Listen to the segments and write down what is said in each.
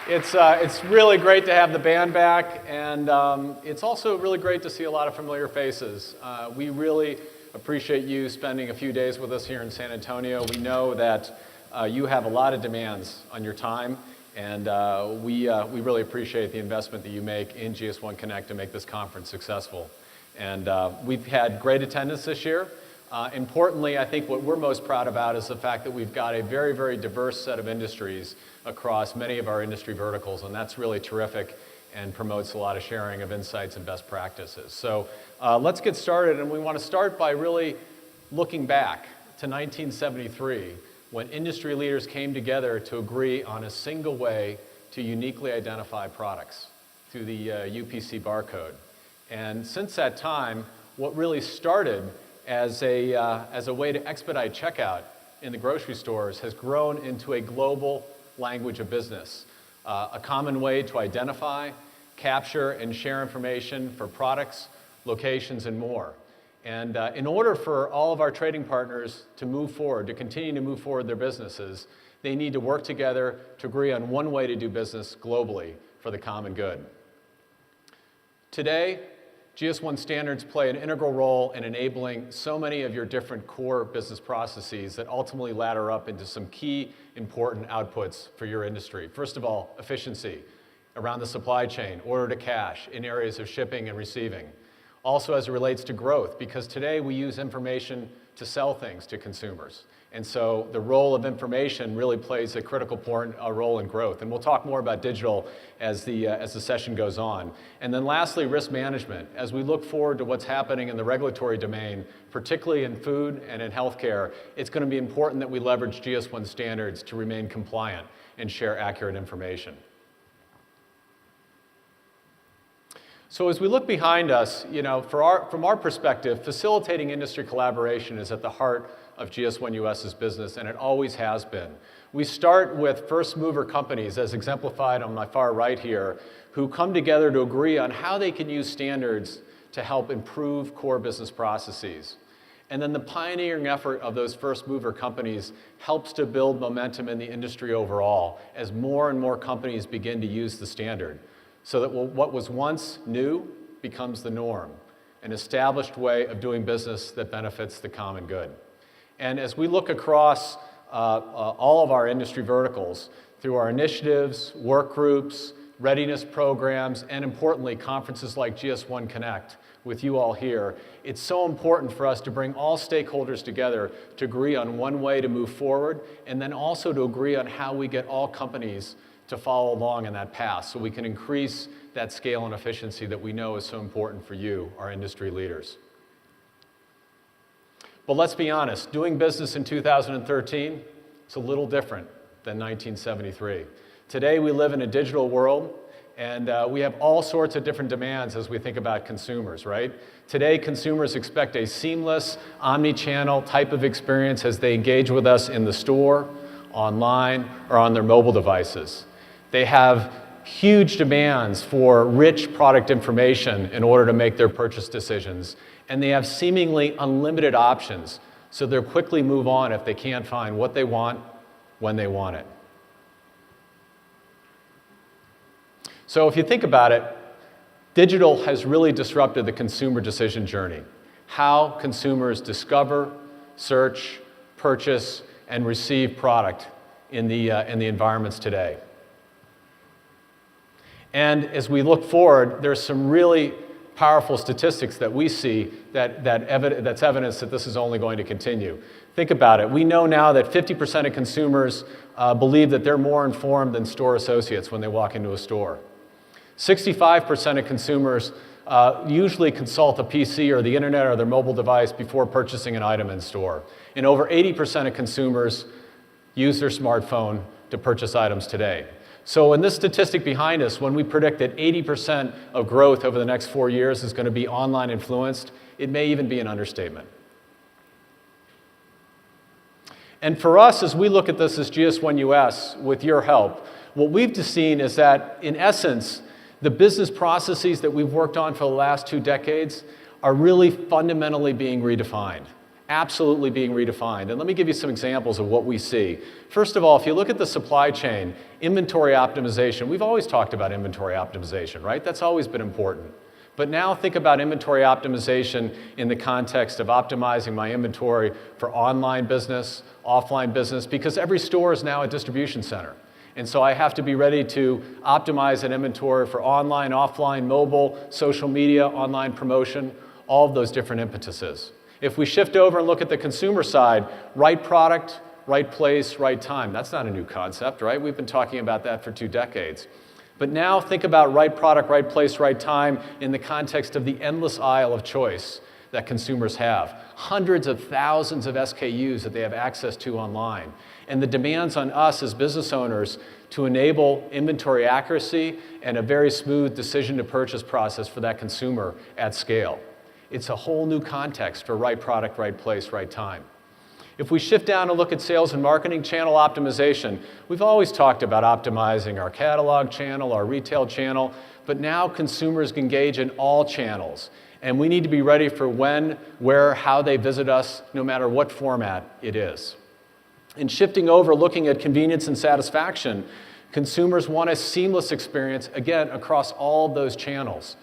It's really great to have the band back, and it's also really great to see a lot of familiar faces. We really appreciate you spending a few days with us here in San Antonio. We know that you have a lot of demands on your time, and we really appreciate the investment that you make in GS1 Connect to make this conference successful. And we've had great attendance this year. Importantly, I think what we're most proud about is the fact that we've got a very, very diverse set of industries across many of our industry verticals, and that's really terrific and promotes a lot of sharing of insights and best practices. So let's get started, and we want to start by really looking back to 1973, when industry leaders came together to agree on a single way to uniquely identify products through the UPC barcode. And since that time, what really started as a way to expedite checkout in the grocery stores has grown into a global language of business, a common way to identify, capture, and share information for products, locations, and more. And in order for all of our trading partners to move forward, to continue to move forward their businesses, they need to work together to agree on one way to do business globally for the common good. Today, GS1 standards play an integral role in enabling so many of your different core business processes that ultimately ladder up into some key important outputs for your industry. First of all, efficiency around the supply chain, order to cash in areas of shipping and receiving. Also as it relates to growth, because today we use information to sell things to consumers. And so the role of information really plays a critical role in growth. And we'll talk more about digital as the session goes on. And then lastly, risk management. As we look forward to what's happening in the regulatory domain, particularly in food and in healthcare, it's going to be important that we leverage GS1 standards to remain compliant and share accurate information. So as we look behind us, from our perspective, facilitating industry collaboration is at the heart of GS1 US's business, and it always has been. We start with first mover companies, as exemplified on my far right here, who come together to agree on how they can use standards to help improve core business processes. And then the pioneering effort of those first mover companies helps to build momentum in the industry overall as more and more companies begin to use the standard, so that what was once new becomes the norm, an established way of doing business that benefits the common good. And as we look across all of our industry verticals, through our initiatives, work groups, readiness programs, and importantly, conferences like GS1 Connect with you all here, it's so important for us to bring all stakeholders together to agree on one way to move forward, and then also to agree on how we get all companies to follow along in that path so we can increase that scale and efficiency that we know is so important for you, our industry leaders. But let's be honest, doing business in 2013 is a little different than 1973. Today we live in a digital world, and we have all sorts of different demands as we think about consumers, right? Today consumers expect a seamless, omni-channel type of experience as they engage with us in the store, online, or on their mobile devices. They have huge demands for rich product information in order to make their purchase decisions, and they have seemingly unlimited options, so they'll quickly move on if they can't find what they want when they want it. So if you think about it, digital has really disrupted the consumer decision journey, how consumers discover, search, purchase, and receive product in the environments today. And as we look forward, there's some really powerful statistics that we see that's evidence that this is only going to continue. Think about it. We know now that 50% of consumers believe that they're more informed than store associates when they walk into a store. 65% of consumers usually consult a PC or the internet or their mobile device before purchasing an item in store. And over 80% of consumers use their smartphone to purchase items today. So in this statistic behind us, when we predict that 80% of growth over the next 4 years is going to be online influenced, it may even be an understatement. And for us, as we look at this as GS1 US, with your help, what we've just seen is that, in essence, the business processes that we've worked on for the last 2 decades are really fundamentally being redefined absolutely being redefined. And let me give you some examples of what we see. First of all, if you look at the supply chain, inventory optimization, we've always talked about inventory optimization, right? That's always been important. But now think about inventory optimization in the context of optimizing my inventory for online business, offline business, because every store is now a distribution center. And so I have to be ready to optimize an inventory for online, offline, mobile, social media, online promotion, all of those different impetuses. If we shift over and look at the consumer side, right product, right place, right time. That's not a new concept, right? We've been talking about that for 2 decades. But now think about right product, right place, right time in the context of the endless aisle of choice that consumers have. Hundreds of thousands of SKUs that they have access to online. And the demands on us as business owners to enable inventory accuracy and a very smooth decision to purchase process for that consumer at scale. It's a whole new context for right product, right place, right time. If we shift down and look at sales and marketing channel optimization, we've always talked about optimizing our catalog channel, our retail channel, but now consumers engage in all channels. And we need to be ready for when, where, how they visit us, no matter what format it is. And shifting over, looking at convenience and satisfaction, consumers want a seamless experience, again, across all those channels.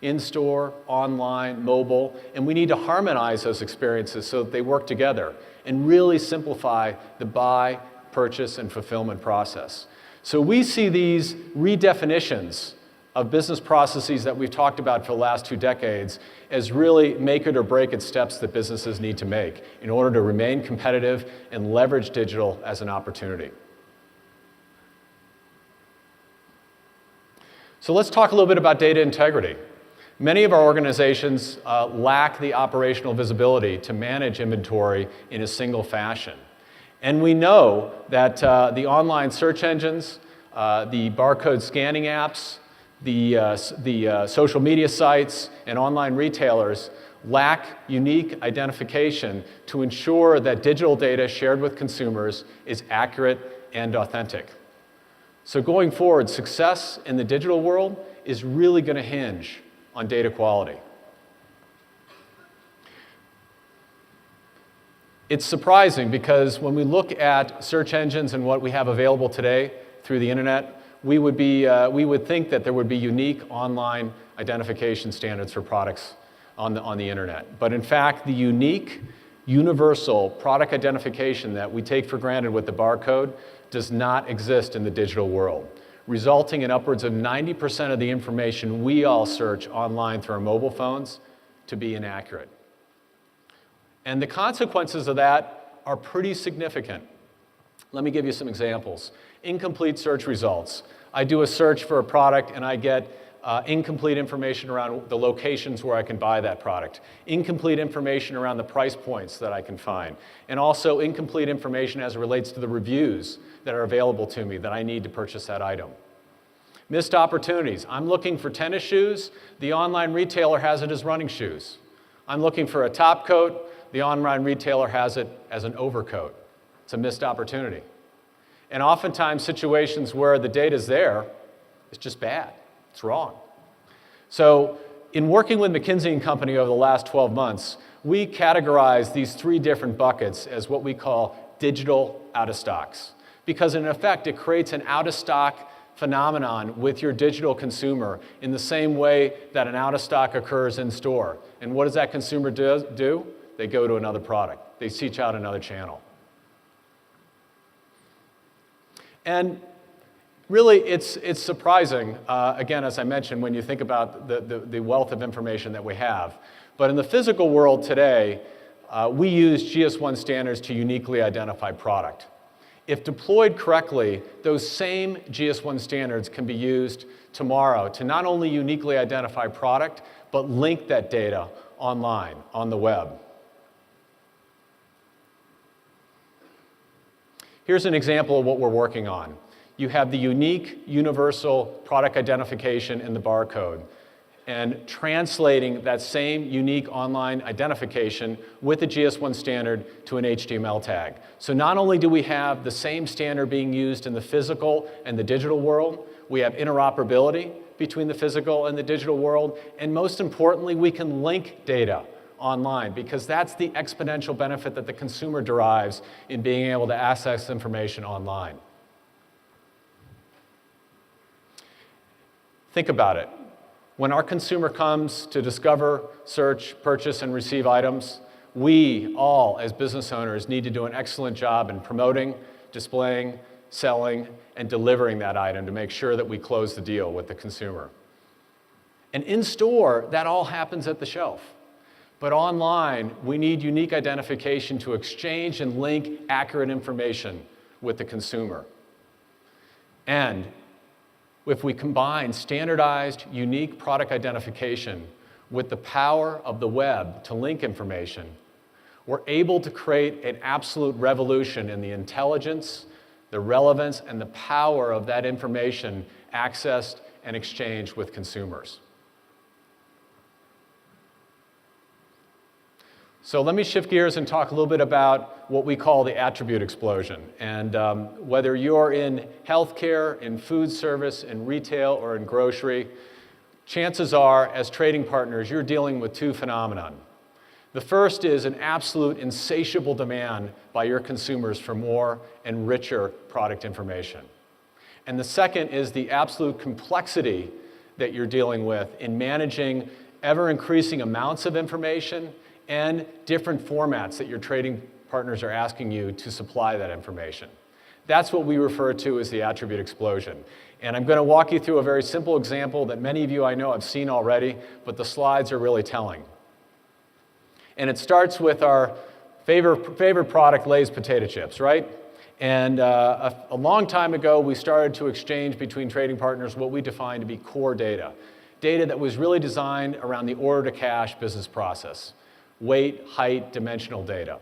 In-store, online, mobile, and we need to harmonize those experiences so that they work together and really simplify the buy, purchase, and fulfillment process. So we see these redefinitions of business processes that we've talked about for the last 2 decades as really make it or break it steps that businesses need to make in order to remain competitive and leverage digital as an opportunity. So let's talk a little bit about data integrity. Many of our organizations lack the operational visibility to manage inventory in a single fashion. And we know that the online search engines, the barcode scanning apps, the social media sites, and online retailers lack unique identification to ensure that digital data shared with consumers is accurate and authentic. So going forward, success in the digital world is really going to hinge on data quality. It's surprising because when we look at search engines and what we have available today through the internet, we would think that there would be unique online identification standards for products on the internet. But in fact, the unique, universal product identification that we take for granted with the barcode does not exist in the digital world, resulting in upwards of 90% of the information we all search online through our mobile phones to be inaccurate. And the consequences of that are pretty significant. Let me give you some examples. Incomplete search results. I do a search for a product and I get incomplete information around the locations where I can buy that product, incomplete information around the price points that I can find, and also incomplete information as it relates to the reviews that are available to me that I need to purchase that item. Missed opportunities. I'm looking for tennis shoes. The online retailer has it as running shoes. I'm looking for a top coat. The online retailer has it as an overcoat. It's a missed opportunity. And oftentimes situations where the data is there, it's just bad. It's wrong. So in working with McKinsey & Company over the last 12 months, we categorize these 3 different buckets as what we call digital out-of-stocks. Because in effect, it creates an out-of-stock phenomenon with your digital consumer in the same way that an out-of-stock occurs in store. And what does that consumer do? They go to another product. They seek out another channel. And really, it's surprising, again, as I mentioned, when you think about the wealth of information that we have. But in the physical world today, we use GS1 standards to uniquely identify product. If deployed correctly, those same GS1 standards can be used tomorrow to not only uniquely identify product, but link that data online, on the web. Here's an example of what we're working on. You have the unique universal product identification in the barcode and translating that same unique online identification with the GS1 standard to an HTML tag. So not only do we have the same standard being used in the physical and the digital world, we have interoperability between the physical and the digital world, and most importantly, we can link data online, because that's the exponential benefit that the consumer derives in being able to access information online. Think about it. When our consumer comes to discover, search, purchase, and receive items, we all, as business owners, need to do an excellent job in promoting, displaying, selling, and delivering that item to make sure that we close the deal with the consumer. And in store, that all happens at the shelf. But online, we need unique identification to exchange and link accurate information with the consumer. And if we combine standardized, unique product identification with the power of the web to link information, we're able to create an absolute revolution in the intelligence, the relevance, and the power of that information accessed and exchanged with consumers. So let me shift gears and talk a little bit about what we call the attribute explosion. And whether you're in healthcare, in food service, in retail, or in grocery, chances are, as trading partners, you're dealing with two phenomena. The first is an absolute insatiable demand by your consumers for more and richer product information. And the second is the absolute complexity that you're dealing with in managing ever-increasing amounts of information and different formats that your trading partners are asking you to supply that information. That's what we refer to as the attribute explosion. And I'm going to walk you through a very simple example that many of you I know have seen already, but the slides are really telling. And it starts with our favorite product, Lay's potato chips, right? And a long time ago, we started to exchange between trading partners what we define to be core data. Data that was really designed around the order-to-cash business process. Weight, height, dimensional data.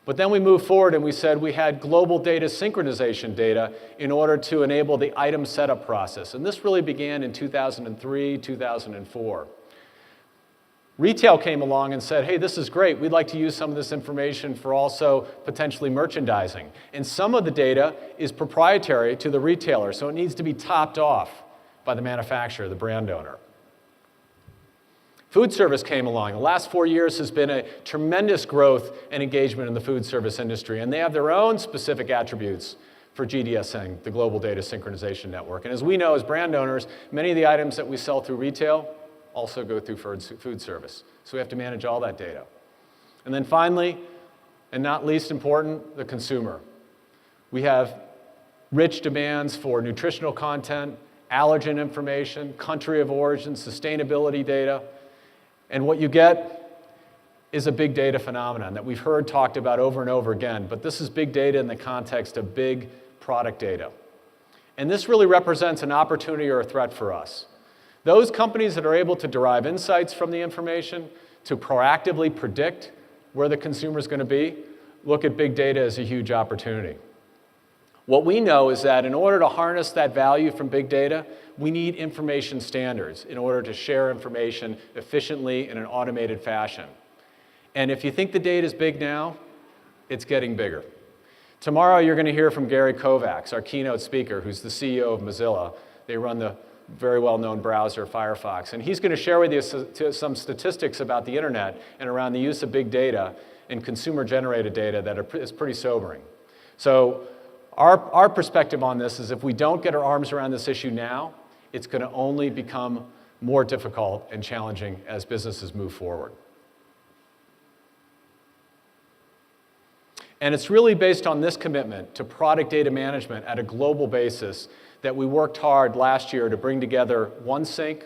But then we moved forward and we said we had global data synchronization data in order to enable the item setup process. And this really began in 2003, 2004. Retail came along and said, hey, this is great. We'd like to use some of this information for also potentially merchandising. And some of the data is proprietary to the retailer, so it needs to be topped off by the manufacturer, the brand owner. Food service came along. The last 4 years has been a tremendous growth and engagement in the food service industry, and they have their own specific attributes for GDSing, the Global Data Synchronization Network. And as we know, as brand owners, many of the items that we sell through retail also go through food service. So we have to manage all that data. And then finally, and not least important, the consumer. We have rich demands for nutritional content, allergen information, country of origin, sustainability data. And what you get is a big data phenomenon that we've heard talked about over and over again, but this is big data in the context of big product data. And this really represents an opportunity or a threat for us. Those companies that are able to derive insights from the information to proactively predict where the consumer is going to be, look at big data as a huge opportunity. What we know is that in order to harness that value from big data, we need information standards in order to share information efficiently in an automated fashion. And if you think the data is big now, it's getting bigger. Tomorrow you're going to hear from Gary Kovacs, our keynote speaker, who's the CEO of Mozilla. They run the very well-known browser Firefox. And he's going to share with you some statistics about the internet and around the use of big data and consumer-generated data that is pretty sobering. So our perspective on this is if we don't get our arms around this issue now, it's going to only become more difficult and challenging as businesses move forward. And it's really based on this commitment to product data management at a global basis that we worked hard last year to bring together OneSync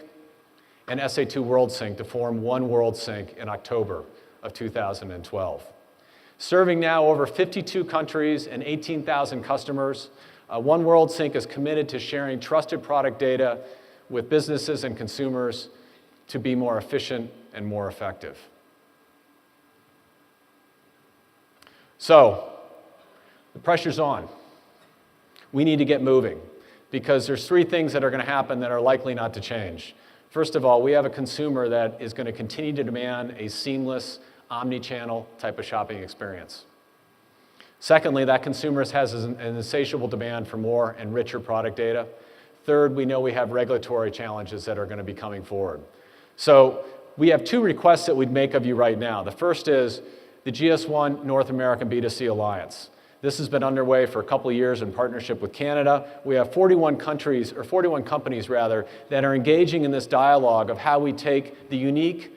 and SA2 WorldSync to form One WorldSync in October of 2012. Serving now over 52 countries and 18,000 customers, One WorldSync is committed to sharing trusted product data with businesses and consumers to be more efficient and more effective. So, the pressure's on. We need to get moving because there's three things that are going to happen that are likely not to change. First of all, we have a consumer that is going to continue to demand a seamless, omni-channel type of shopping experience. Secondly, that consumer has an insatiable demand for more and richer product data. Third, we know we have regulatory challenges that are going to be coming forward. So we have two requests that we'd make of you right now. The first is the GS1 North American B2C Alliance. This has been underway for a couple of years in partnership with Canada. We have 41 countries, or 41 companies rather, that are engaging in this dialogue of how we take the unique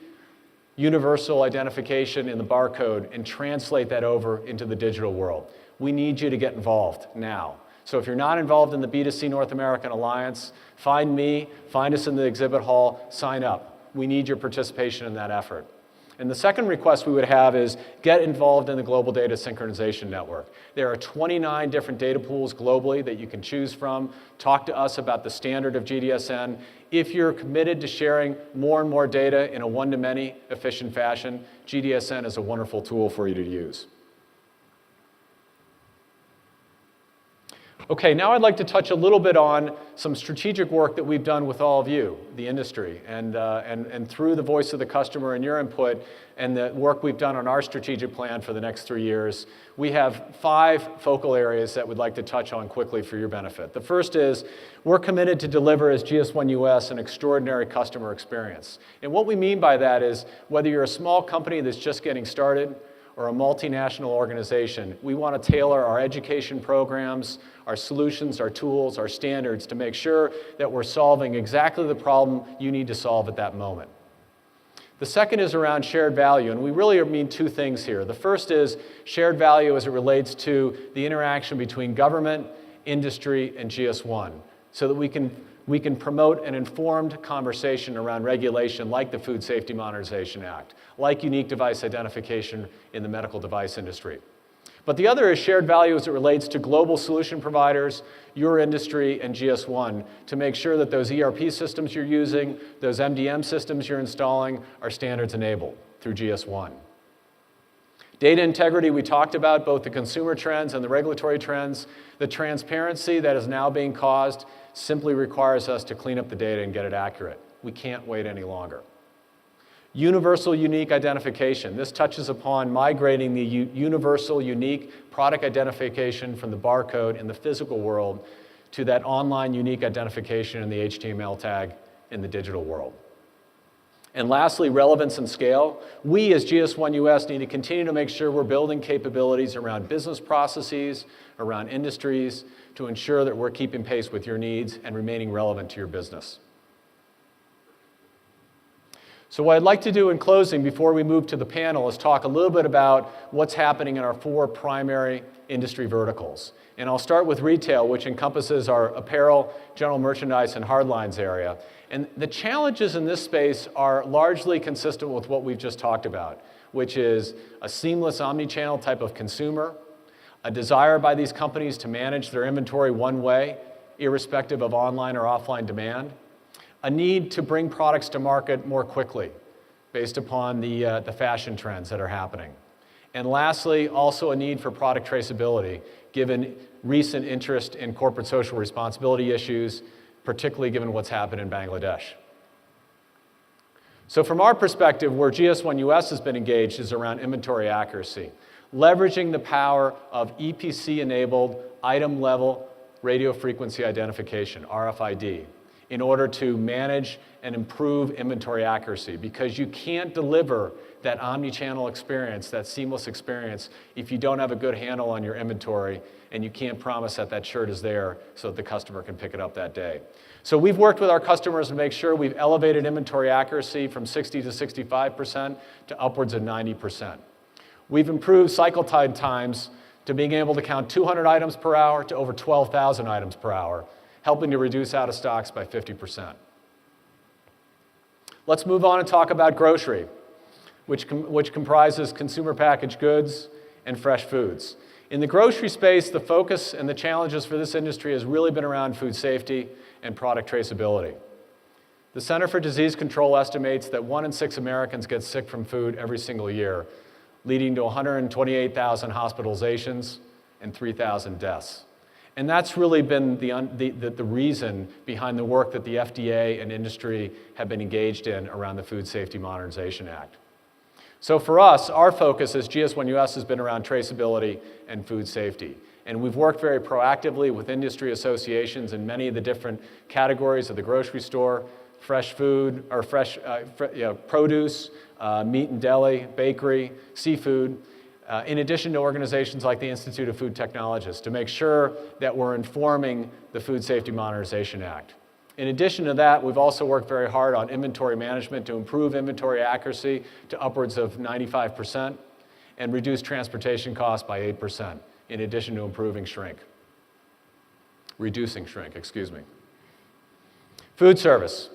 universal identification in the barcode and translate that over into the digital world. We need you to get involved now. So if you're not involved in the B2C North American Alliance, find me, find us in the exhibit hall, sign up. We need your participation in that effort. And the second request we would have is get involved in the Global Data Synchronization Network. There are 29 different data pools globally that you can choose from. Talk to us about the standard of GDSN. If you're committed to sharing more and more data in a one-to-many efficient fashion, GDSN is a wonderful tool for you to use. Okay, now I'd like to touch a little bit on some strategic work that we've done with all of you, the industry, and through the voice of the customer and your input and the work we've done on our strategic plan for the next 3 years. We have 5 focal areas that we'd like to touch on quickly for your benefit. The first is we're committed to deliver as GS1 US an extraordinary customer experience. And what we mean by that is whether you're a small company that's just getting started or a multinational organization, we want to tailor our education programs, our solutions, our tools, our standards to make sure that we're solving exactly the problem you need to solve at that moment. The second is around shared value, and we really mean 2 things here. The first is shared value as it relates to the interaction between government, industry, and GS1, so that we can promote an informed conversation around regulation like the Food Safety Modernization Act, like unique device identification in the medical device industry. But the other is shared value as it relates to global solution providers, your industry, and GS1 to make sure that those ERP systems you're using, those MDM systems you're installing are standards enabled through GS1. Data integrity, we talked about both the consumer trends and the regulatory trends. The transparency that is now being caused simply requires us to clean up the data and get it accurate. We can't wait any longer. Universal unique identification. This touches upon migrating the universal unique product identification from the barcode in the physical world to that online unique identification in the HTML tag in the digital world. And lastly, relevance and scale. We as GS1 US need to continue to make sure we're building capabilities around business processes, around industries, to ensure that we're keeping pace with your needs and remaining relevant to your business. So what I'd like to do in closing before we move to the panel is talk a little bit about what's happening in our 4 primary industry verticals. And I'll start with retail, which encompasses our apparel, general merchandise, and hardlines area. And the challenges in this space are largely consistent with what we've just talked about, which is a seamless omni-channel type of consumer, a desire by these companies to manage their inventory one way, irrespective of online or offline demand, a need to bring products to market more quickly based upon the fashion trends that are happening. And lastly, also a need for product traceability, given recent interest in corporate social responsibility issues, particularly given what's happened in Bangladesh. So from our perspective, where GS1 US has been engaged is around inventory accuracy, leveraging the power of EPC-enabled item-level radio frequency identification, RFID, in order to manage and improve inventory accuracy, because you can't deliver that omni-channel experience, that seamless experience, if you don't have a good handle on your inventory and you can't promise that that shirt is there so that the customer can pick it up that day. So we've worked with our customers to make sure we've elevated inventory accuracy from 60 to 65% to upwards of 90%. We've improved cycle time times to being able to count 200 items per hour to over 12,000 items per hour, helping to reduce out of stocks by 50%. Let's move on and talk about grocery, which comprises consumer packaged goods and fresh foods. In the grocery space, the focus and the challenges for this industry has really been around food safety and product traceability. The Center for Disease Control estimates that 1 in 6 Americans get sick from food every single year, leading to 128,000 hospitalizations and 3,000 deaths. And that's really been the reason behind the work that the FDA and industry have been engaged in around the Food Safety Modernization Act. So for us, our focus as GS1 US has been around traceability and food safety. And we've worked very proactively with industry associations in many of the different categories of the grocery store, fresh food, or fresh produce, meat and deli, bakery, seafood, in addition to organizations like the Institute of Food Technologists, to make sure that we're informing the Food Safety Modernization Act. In addition to that, we've also worked very hard on inventory management to improve inventory accuracy to upwards of 95% and reduce transportation costs by 8%, in addition to reducing shrink, excuse me. Food service.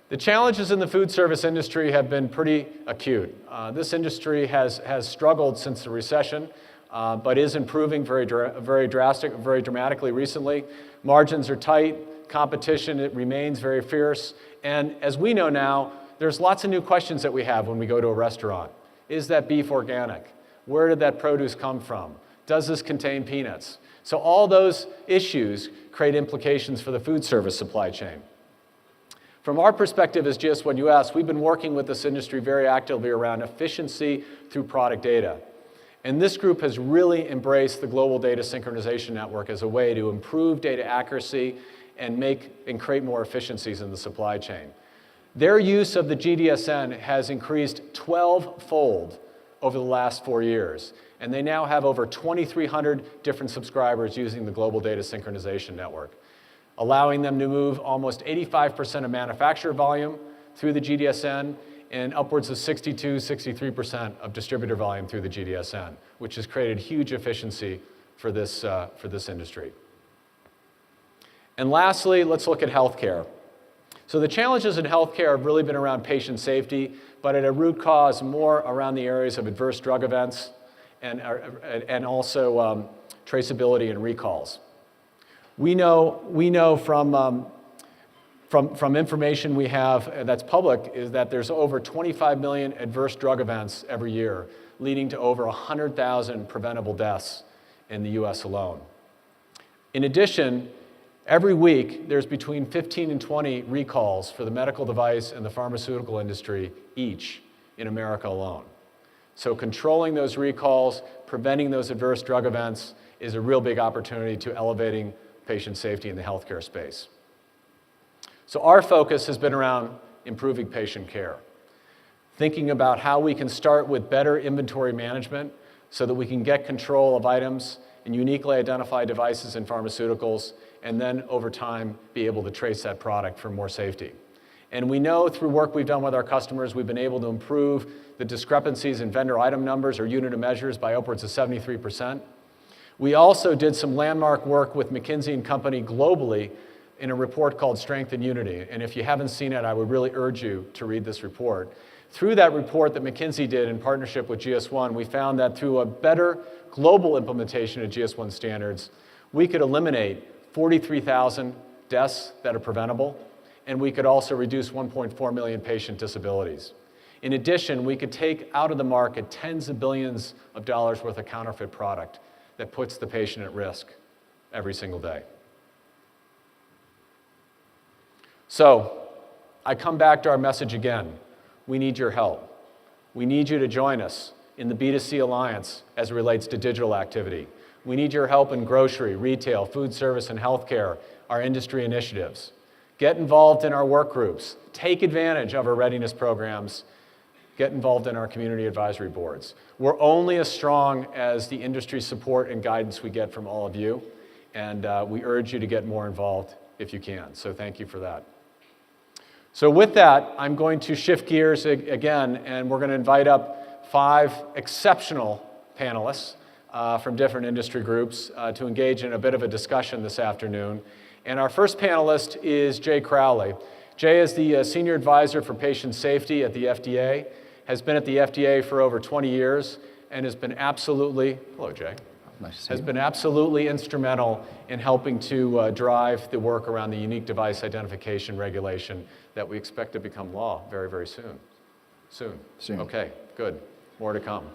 The challenges in the food service industry have been pretty acute. This industry has struggled since the recession, but is improving very dramatically recently. Margins are tight, competition, it remains very fierce, and as we know now, there's lots of new questions that we have when we go to a restaurant. Is that beef organic? Where did that produce come from? Does this contain peanuts? So all those issues create implications for the food service supply chain. From our perspective as GS1 US, we've been working with this industry very actively around efficiency through product data. And this group has really embraced the Global Data Synchronization Network as a way to improve data accuracy and create more efficiencies in the supply chain. Their use of the GDSN has increased 12-fold over the last 4 years. And they now have over 2,300 different subscribers using the Global Data Synchronization Network, allowing them to move almost 85% of manufacturer volume through the GDSN and upwards of 63% of distributor volume through the GDSN, which has created huge efficiency for this industry. And lastly, let's look at healthcare. So the challenges in healthcare have really been around patient safety, but at a root cause more around the areas of adverse drug events and also traceability and recalls. We know from information we have that's public is that there's over 25 million adverse drug events every year, leading to over 100,000 preventable deaths in the US alone. In addition, every week there's between 15 and 20 recalls for the medical device and the pharmaceutical industry each in America alone. So controlling those recalls, preventing those adverse drug events is a real big opportunity to elevating patient safety in the healthcare space. So our focus has been around improving patient care, thinking about how we can start with better inventory management so that we can get control of items and uniquely identify devices and pharmaceuticals, and then over time be able to trace that product for more safety. And we know through work we've done with our customers, we've been able to improve the discrepancies in vendor item numbers or unit of measures by upwards of 73%. We also did some landmark work with McKinsey & Company globally in a report called Strength and Unity. And if you haven't seen it, I would really urge you to read this report. Through that report that McKinsey did in partnership with GS1, we found that through a better global implementation of GS1 standards, we could eliminate 43,000 deaths that are preventable, and we could also reduce 1.4 million patient disabilities. In addition, we could take out of the market tens of billions of dollars worth of counterfeit product that puts the patient at risk every single day. So, I come back to our message again. We need your help. We need you to join us in the B2C Alliance as it relates to digital activity. We need your help in grocery, retail, food service, and healthcare, our industry initiatives. Get involved in our work groups. Take advantage of our readiness programs. Get involved in our community advisory boards. We're only as strong as the industry support and guidance we get from all of you, and we urge you to get more involved if you can. So thank you for that. So with that, I'm going to shift gears again, and we're going to invite up 5 exceptional panelists from different industry groups to engage in a bit of a discussion this afternoon. And our first panelist is Jay Crowley. Jay is the Senior Advisor for Patient Safety at the FDA, has been at the FDA for over 20 years, and has been absolutely, hello Jay, nice to see has you. been absolutely instrumental in helping to drive the work around the unique device identification regulation that we expect to become law very, very soon. Soon. Okay, good. More to come.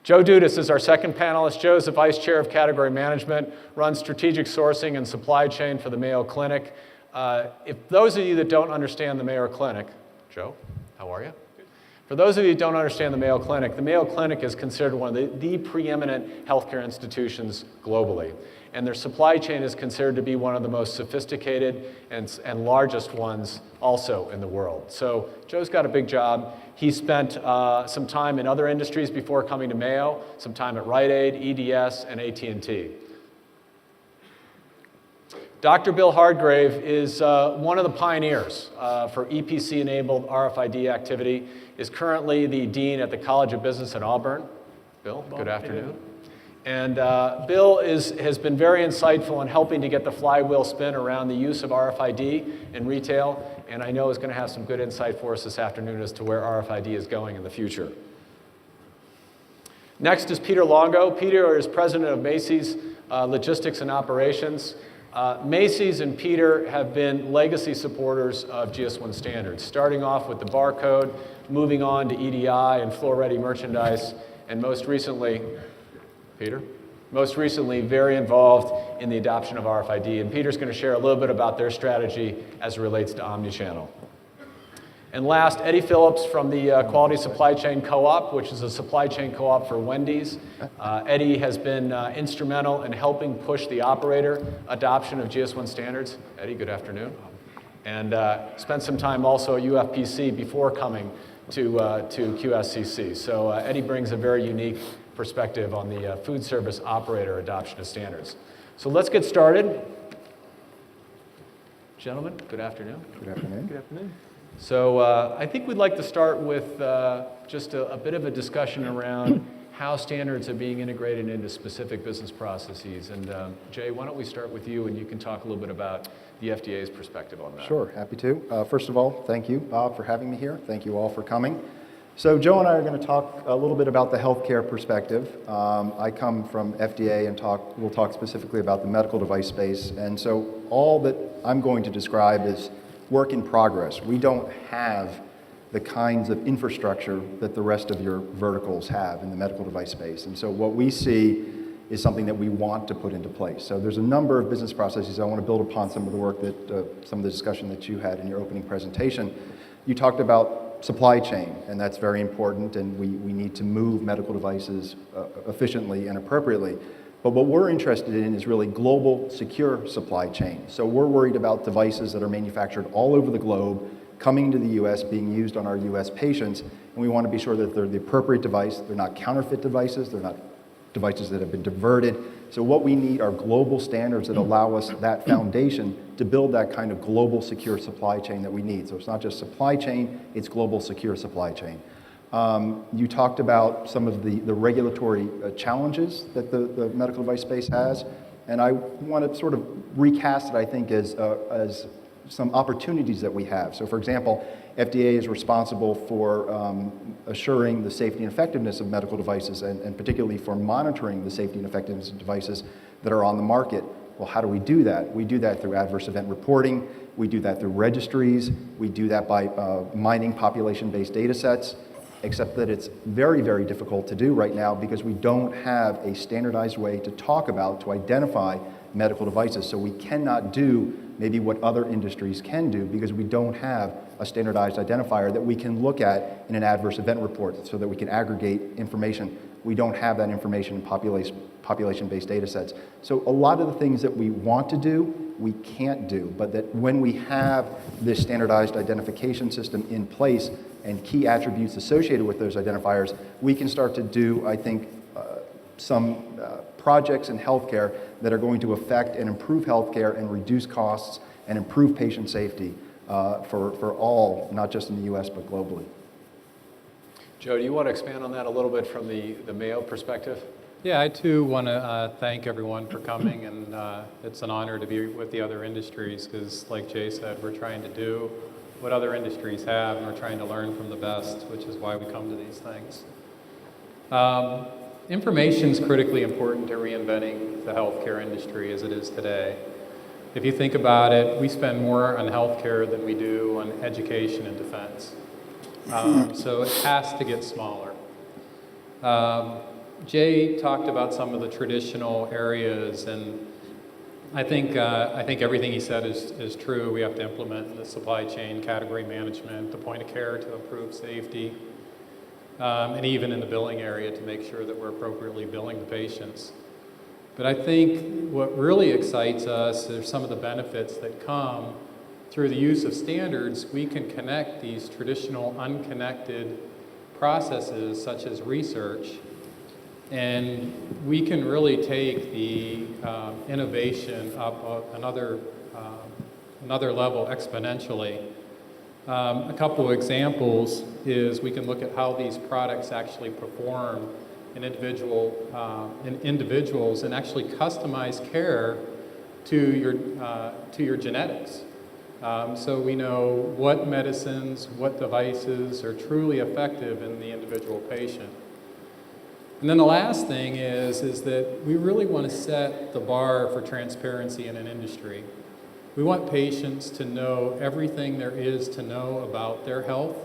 Joe Dudas is our second panelist. Joe is the Vice Chair of Category Management, runs strategic sourcing and supply chain for the Mayo Clinic. If those of you that don't understand the Mayo Clinic, Joe, how are you? For those of you who don't understand the Mayo Clinic is considered one of the preeminent healthcare institutions globally. And their supply chain is considered to be one of the most sophisticated and largest ones also in the world. So Joe's got a big job. He spent some time in other industries before coming to Mayo, some time at Rite Aid, EDS, and AT&T. Dr. Bill Hardgrave is one of the pioneers for EPC-enabled RFID activity, is currently the Dean at the College of Business at Auburn. Bill, good afternoon. And Bill has been very insightful in helping to get the flywheel spin around the use of RFID in retail, and I know is going to have some good insight for us this afternoon as to where RFID is going in the future. Next is Peter Longo. Peter is president of Macy's Logistics and Operations. Macy's and Peter have been legacy supporters of GS1 standards, starting off with the barcode, moving on to EDI and floor-ready merchandise, and most recently, Peter? Most recently, very involved in the adoption of RFID, and Peter's going to share a little bit about their strategy as it relates to omnichannel. And last, Eddie Phillips from the Quality Supply Chain Co-op, which is a supply chain co-op for Wendy's. Eddie has been instrumental in helping push the operator adoption of GS1 standards. Eddie, good afternoon. And spent some time also at UFPC before coming to QSCC. So Eddie brings a very unique perspective on the food service operator adoption of standards. So let's get started. Gentlemen, good afternoon. Good afternoon. Good afternoon. So I think we'd like to start with just a bit of a discussion around how standards are being integrated into specific business processes. And Jay, why don't we start with you, and you can talk a little bit about the FDA's perspective on that. Sure, happy to. First of all, thank you, Bob, for having me here. Thank you all for coming. So Joe and I are going to talk a little bit about the healthcare perspective. I come from FDA and we'll talk specifically about the medical device space. And so all that I'm going to describe is work in progress. We don't have the kinds of infrastructure that the rest of your verticals have in the medical device space. And so what we see is something that we want to put into place. So there's a number of business processes. I want to build upon some of the work that, some of the discussion that you had in your opening presentation. You talked about supply chain, and that's very important, and we need to move medical devices efficiently and appropriately. But what we're interested in is really global, secure supply chain. So we're worried about devices that are manufactured all over the globe, coming to the U.S., being used on our U.S. patients, and we want to be sure that they're the appropriate device. They're not counterfeit devices. They're not devices that have been diverted. So what we need are global standards that allow us that foundation to build that kind of global secure supply chain that we need. So it's not just supply chain, it's global secure supply chain. You talked about some of the regulatory challenges that the medical device space has, and I want to sort of recast it, I think, as some opportunities that we have. So for example, FDA is responsible for assuring the safety and effectiveness of medical devices, and particularly for monitoring the safety and effectiveness of devices that are on the market. Well, how do we do that? We do that through adverse event reporting. We do that through registries. We do that by mining population-based data sets, except that it's very, very difficult to do right now because we don't have a standardized way to talk about, to identify medical devices. So we cannot do maybe what other industries can do because we don't have a standardized identifier that we can look at in an adverse event report so that we can aggregate information. We don't have that information in population-based data sets. So a lot of the things that we want to do, we can't do, but that when we have this standardized identification system in place and key attributes associated with those identifiers, we can start to do, I think, some projects in healthcare that are going to affect and improve healthcare and reduce costs and improve patient safety for all, not just in the US, but globally. Joe, do you want to expand on that a little bit from the Mayo perspective? Yeah, I too want to thank everyone for coming, and it's an honor to be with the other industries because, like Jay said, we're trying to do what other industries have, and we're trying to learn from the best, which is why we come to these things. Information is critically important to reinventing the healthcare industry as it is today. If you think about it, we spend more on healthcare than we do on education and defense. So it has to get smaller. Jay talked about some of the traditional areas, and I think everything he said is true. We have to implement the supply chain, category management, the point of care to improve safety. and even in the billing area to make sure that we're appropriately billing the patients. But I think what really excites us are some of the benefits that come through the use of standards. We can connect these traditional unconnected processes such as research, and we can really take the innovation up another level exponentially. A couple of examples is we can look at how these products actually perform in individuals and actually customize care to your genetics. So we know what medicines, what devices are truly effective in the individual patient. And then the last thing is that we really want to set the bar for transparency in an industry. We want patients to know everything there is to know about their health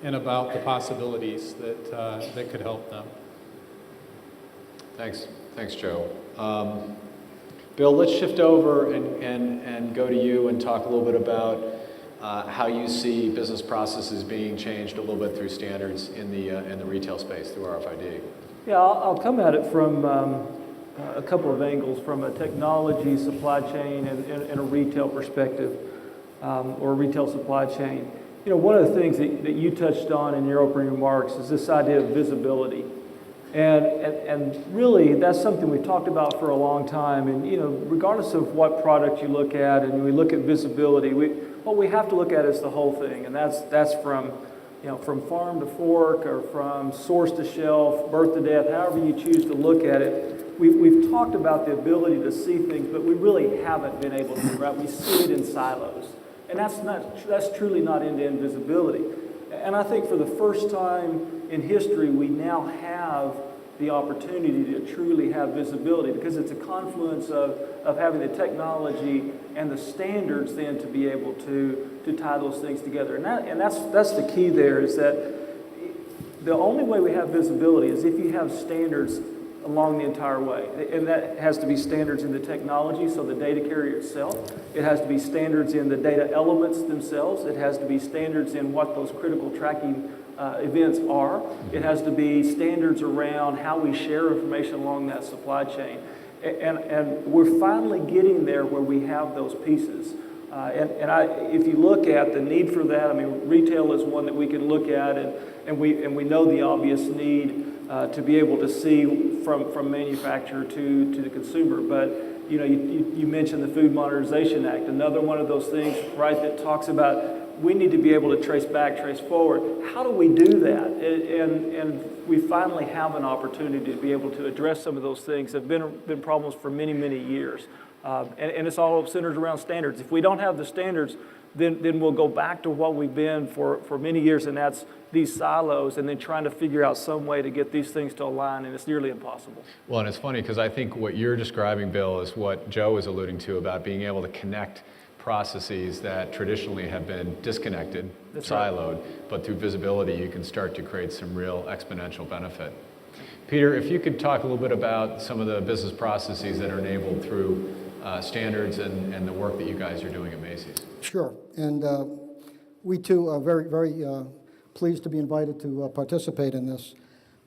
and about the possibilities that could help them. Thanks, Joe. Bill, let's shift over and go to you and talk a little bit about how you see business processes being changed a little bit through standards in the retail space through RFID. Yeah, I'll come at it from a couple of angles, from a technology, supply chain, and a retail perspective, or a retail supply chain. You know, one of the things that you touched on in your opening remarks is this idea of visibility. And really, that's something we've talked about for a long time. And, you know, regardless of what product you look at, and we look at visibility, what we have to look at is the whole thing. And that's from, you know, from farm to fork, or from source to shelf, birth to death, however you choose to look at it. We've talked about the ability to see things, but we really haven't been able to, right? We see it in silos. And that's truly not end-to-end visibility. And I think for the first time in history, we now have the opportunity to truly have visibility, because it's a confluence of having the technology and the standards then to be able to tie those things together. And that's the key there, is that the only way we have visibility is if you have standards along the entire way. And that has to be standards in the technology, so the data carrier itself. It has to be standards in the data elements themselves. It has to be standards in what those critical tracking events are. It has to be standards around how we share information along that supply chain. And we're finally getting there where we have those pieces. If you look at the need for that, I mean, retail is one that we can look at, and we know the obvious need to be able to see from manufacturer to the consumer. But you know, you mentioned the Food Modernization Act, another one of those things, right, that talks about we need to be able to trace back, trace forward. How do we do that? And we finally have an opportunity to be able to address some of those things that have been problems for many, many years. And it's all centered around standards. If we don't have the standards, then we'll go back to what we've been for many years, and that's these silos, and then trying to figure out some way to get these things to align, and it's nearly impossible. Well, and it's funny because I think what you're describing, Bill, is what Joe is alluding to about being able to connect processes that traditionally have been disconnected, That's siloed, right. But through visibility you can start to create some real exponential benefit. Peter, if you could talk a little bit about some of the business processes that are enabled through standards and the work that you guys are doing at Macy's. Sure, and we too are very, very pleased to be invited to participate in this.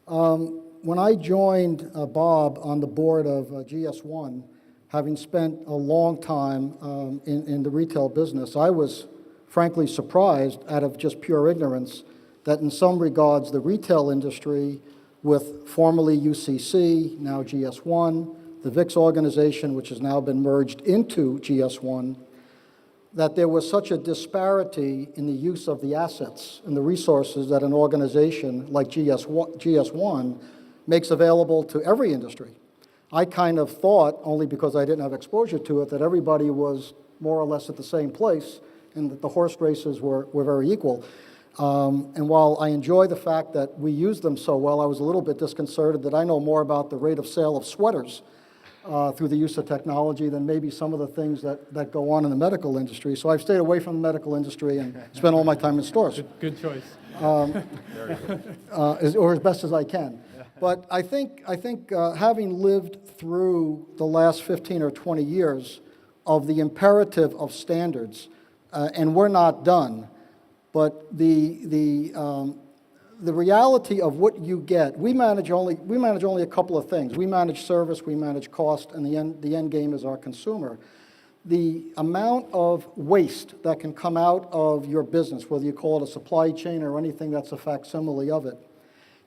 When I joined Bob on the board of GS1, having spent a long time in the retail business, I was frankly surprised, out of just pure ignorance, that in some regards the retail industry, with formerly UCC, now GS1, the VIX organization, which has now been merged into GS1, that there was such a disparity in the use of the assets and the resources that an organization like GS1 makes available to every industry. I kind of thought, only because I didn't have exposure to it, that everybody was more or less at the same place and that the horse races were very equal. And while I enjoy the fact that we use them so well, I was a little bit disconcerted that I know more about the rate of sale of sweaters through the use of technology than maybe some of the things that go on in the medical industry. So I've stayed away from the medical industry and spent all my time in stores. Good choice. Or as best as I can. But I think having lived through the last 15 or 20 years of the imperative of standards, and we're not done, but the the reality of what you get, we manage only a couple of things. We manage service, we manage cost, and the end game is our consumer. The amount of waste that can come out of your business, whether you call it a supply chain or anything that's a facsimile of it,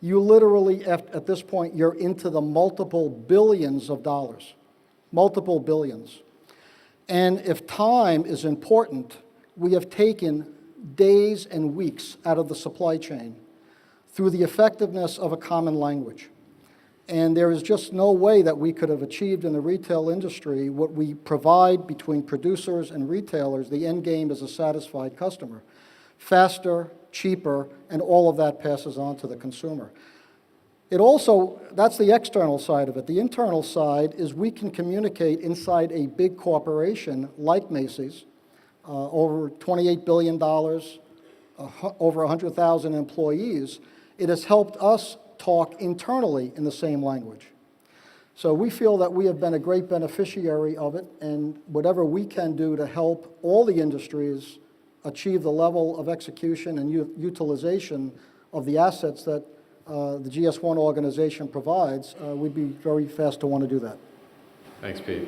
you literally, at this point, you're into the multiple billions of dollars, multiple billions. And if time is important, we have taken days and weeks out of the supply chain through the effectiveness of a common language. And there is just no way that we could have achieved in the retail industry what we provide between producers and retailers. The end game is a satisfied customer. Faster, cheaper, and all of that passes on to the consumer. It also, that's the external side of it. The internal side is we can communicate inside a big corporation like Macy's, over $28 billion, over 100,000 employees. It has helped us talk internally in the same language. So we feel that we have been a great beneficiary of it, and whatever we can do to help all the industries achieve the level of execution and utilization of the assets that the GS1 organization provides, we'd be very fast to want to do that. Thanks, Pete.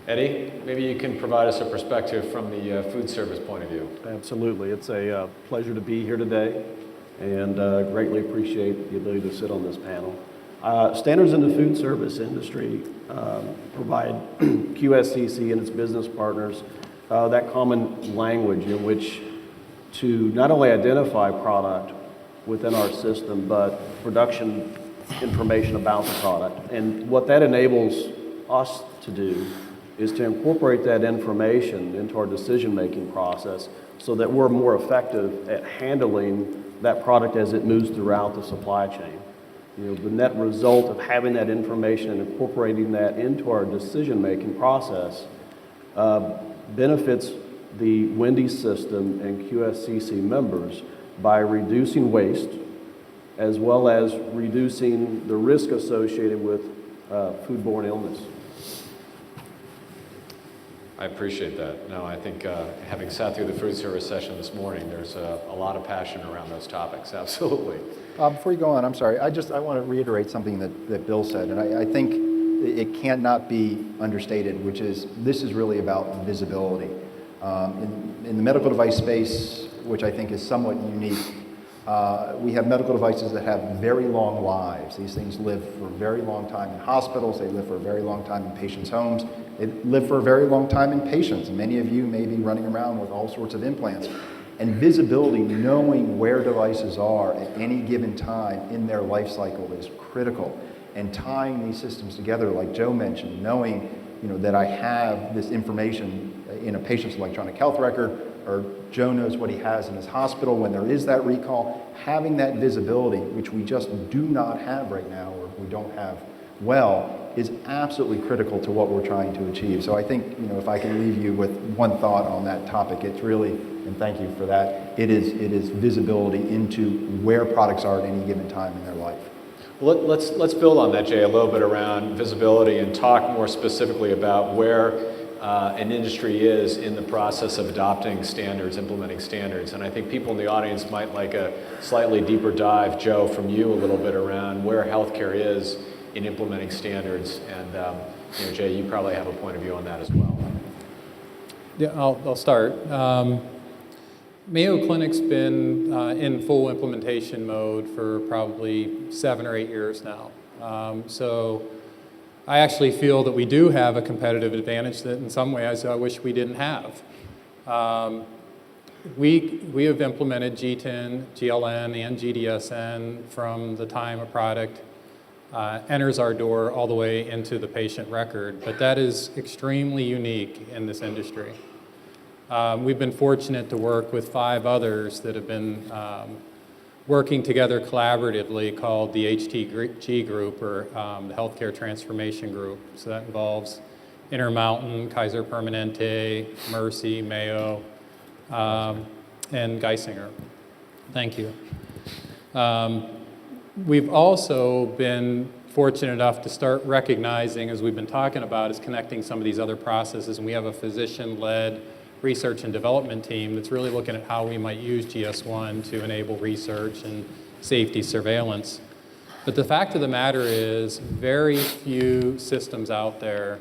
Eddie, maybe you can provide us a perspective from the food service point of view. Absolutely. It's a pleasure to be here today, and greatly appreciate the ability to sit on this panel. Standards in the food service industry provide QSCC and its business partners that common language in which to not only identify product within our system, but production information about the product. And what that enables us to do is to incorporate that information into our decision-making process so that we're more effective at handling that product as it moves throughout the supply chain. You know, the net result of having that information and incorporating that into our decision-making process benefits the Wendy's system and QSCC members by reducing waste as well as reducing the risk associated with foodborne illness. I appreciate that. No, I think having sat through the food service session this morning, there's a lot of passion around those topics, absolutely. Before you go on, I'm sorry, I want to reiterate something that Bill said, and I think it cannot be understated, which is this is really about visibility. In the medical device space, which I think is somewhat unique, we have medical devices that have very long lives. These things live for a very long time in hospitals, they live for a very long time in patients' homes, they live for a very long time in patients. Many of you may be running around with all sorts of implants. And visibility, knowing where devices are at any given time in their life cycle is critical. And tying these systems together, like Joe mentioned, knowing that I have this information in a patient's electronic health record, or Joe knows what he has in his hospital when there is that recall, having that visibility, which we just do not have right now, or we don't have well, is absolutely critical to what we're trying to achieve. So I think, if I can leave you with one thought on that topic, it's really, and thank you for that, it is visibility into where products are at any given time in their life. Well, let's build on that, Jay, a little bit around visibility and talk more specifically about where an industry is in the process of adopting standards, implementing standards. And I think people in the audience might like a slightly deeper dive, Joe, from you a little bit around where healthcare is in implementing standards. And Jay, you probably have a point of view on that as well. Yeah, I'll start. Mayo Clinic's been in full implementation mode for probably 7 or 8 years now. So I actually feel that we do have a competitive advantage that in some ways I wish we didn't have. We have implemented G10, GLN, and GDSN from the time a product enters our door all the way into the patient record, but that is extremely unique in this industry. We've been fortunate to work with 5 others that have been working together collaboratively called the HTG Group, or the Healthcare Transformation Group. So that involves Intermountain, Kaiser Permanente, Mercy, Mayo, and Geisinger. Thank you. We've also been fortunate enough to start recognizing, as we've been talking about, is connecting some of these other processes, and we have a physician-led research and development team that's really looking at how we might use GS1 to enable research and safety surveillance. But the fact of the matter is very few systems out there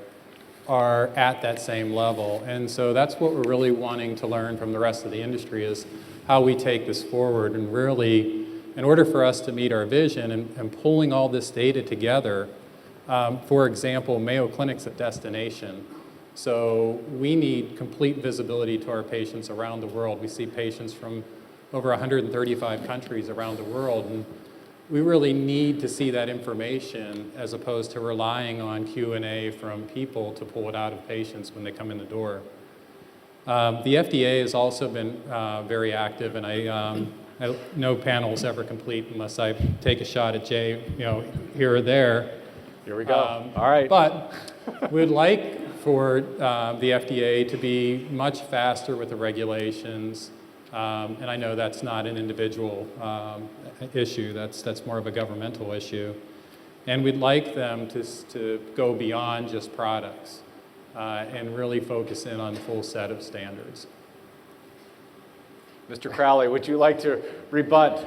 are at that same level. And so that's what we're really wanting to learn from the rest of the industry is how we take this forward and really, in order for us to meet our vision and pulling all this data together, for example, Mayo Clinic's a destination. So we need complete visibility to our patients around the world. We see patients from over 135 countries around the world, and we really need to see that information as opposed to relying on Q&A from people to pull it out of patients when they come in the door. The FDA has also been very active, and no panel is ever complete unless I take a shot at Jay, here or there. Here we go. All right. But we'd like for the FDA to be much faster with the regulations. And I know that's not an individual issue, that's more of a governmental issue. And we'd like them to go beyond just products and really focus in on the full set of standards. Mr. Crowley, would you like to rebut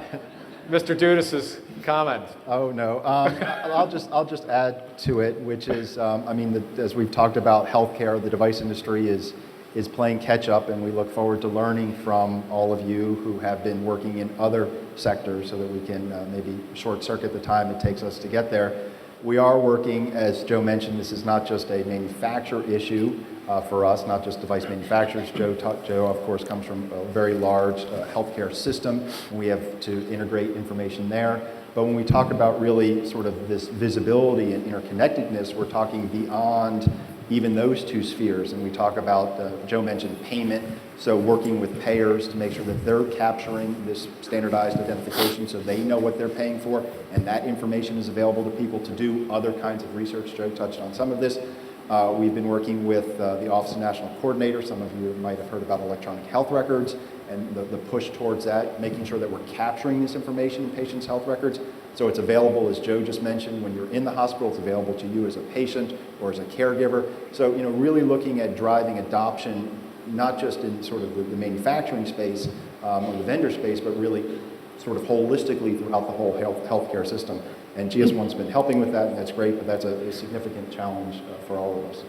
Mr. Dudas's comment? Oh, no. I'll just add to it, which is, as we've talked about healthcare, the device industry is playing catch up, and we look forward to learning from all of you who have been working in other sectors so that we can maybe short circuit the time it takes us to get there. We are working, as Joe mentioned, this is not just a manufacturer issue for us, not just device manufacturers. Joe, of course, comes from a very large healthcare system, and we have to integrate information there. But when we talk about really sort of this visibility and interconnectedness, we're talking beyond even those two spheres. And we talk about, Joe mentioned payment, so working with payers to make sure that they're capturing this standardized identification so they know what they're paying for, and that information is available to people to do other kinds of research. Joe touched on some of this. We've been working with the Office of National Coordinator. Some of you might have heard about electronic health records and the push towards that, making sure that we're capturing this information in patients' health records. So it's available, as Joe just mentioned, when you're in the hospital, it's available to you as a patient or as a caregiver. So, really looking at driving adoption, not just in sort of the manufacturing space or the vendor space, but really sort of holistically throughout the whole healthcare system. And GS1's been helping with that, and that's great, but that's a significant challenge for all of us.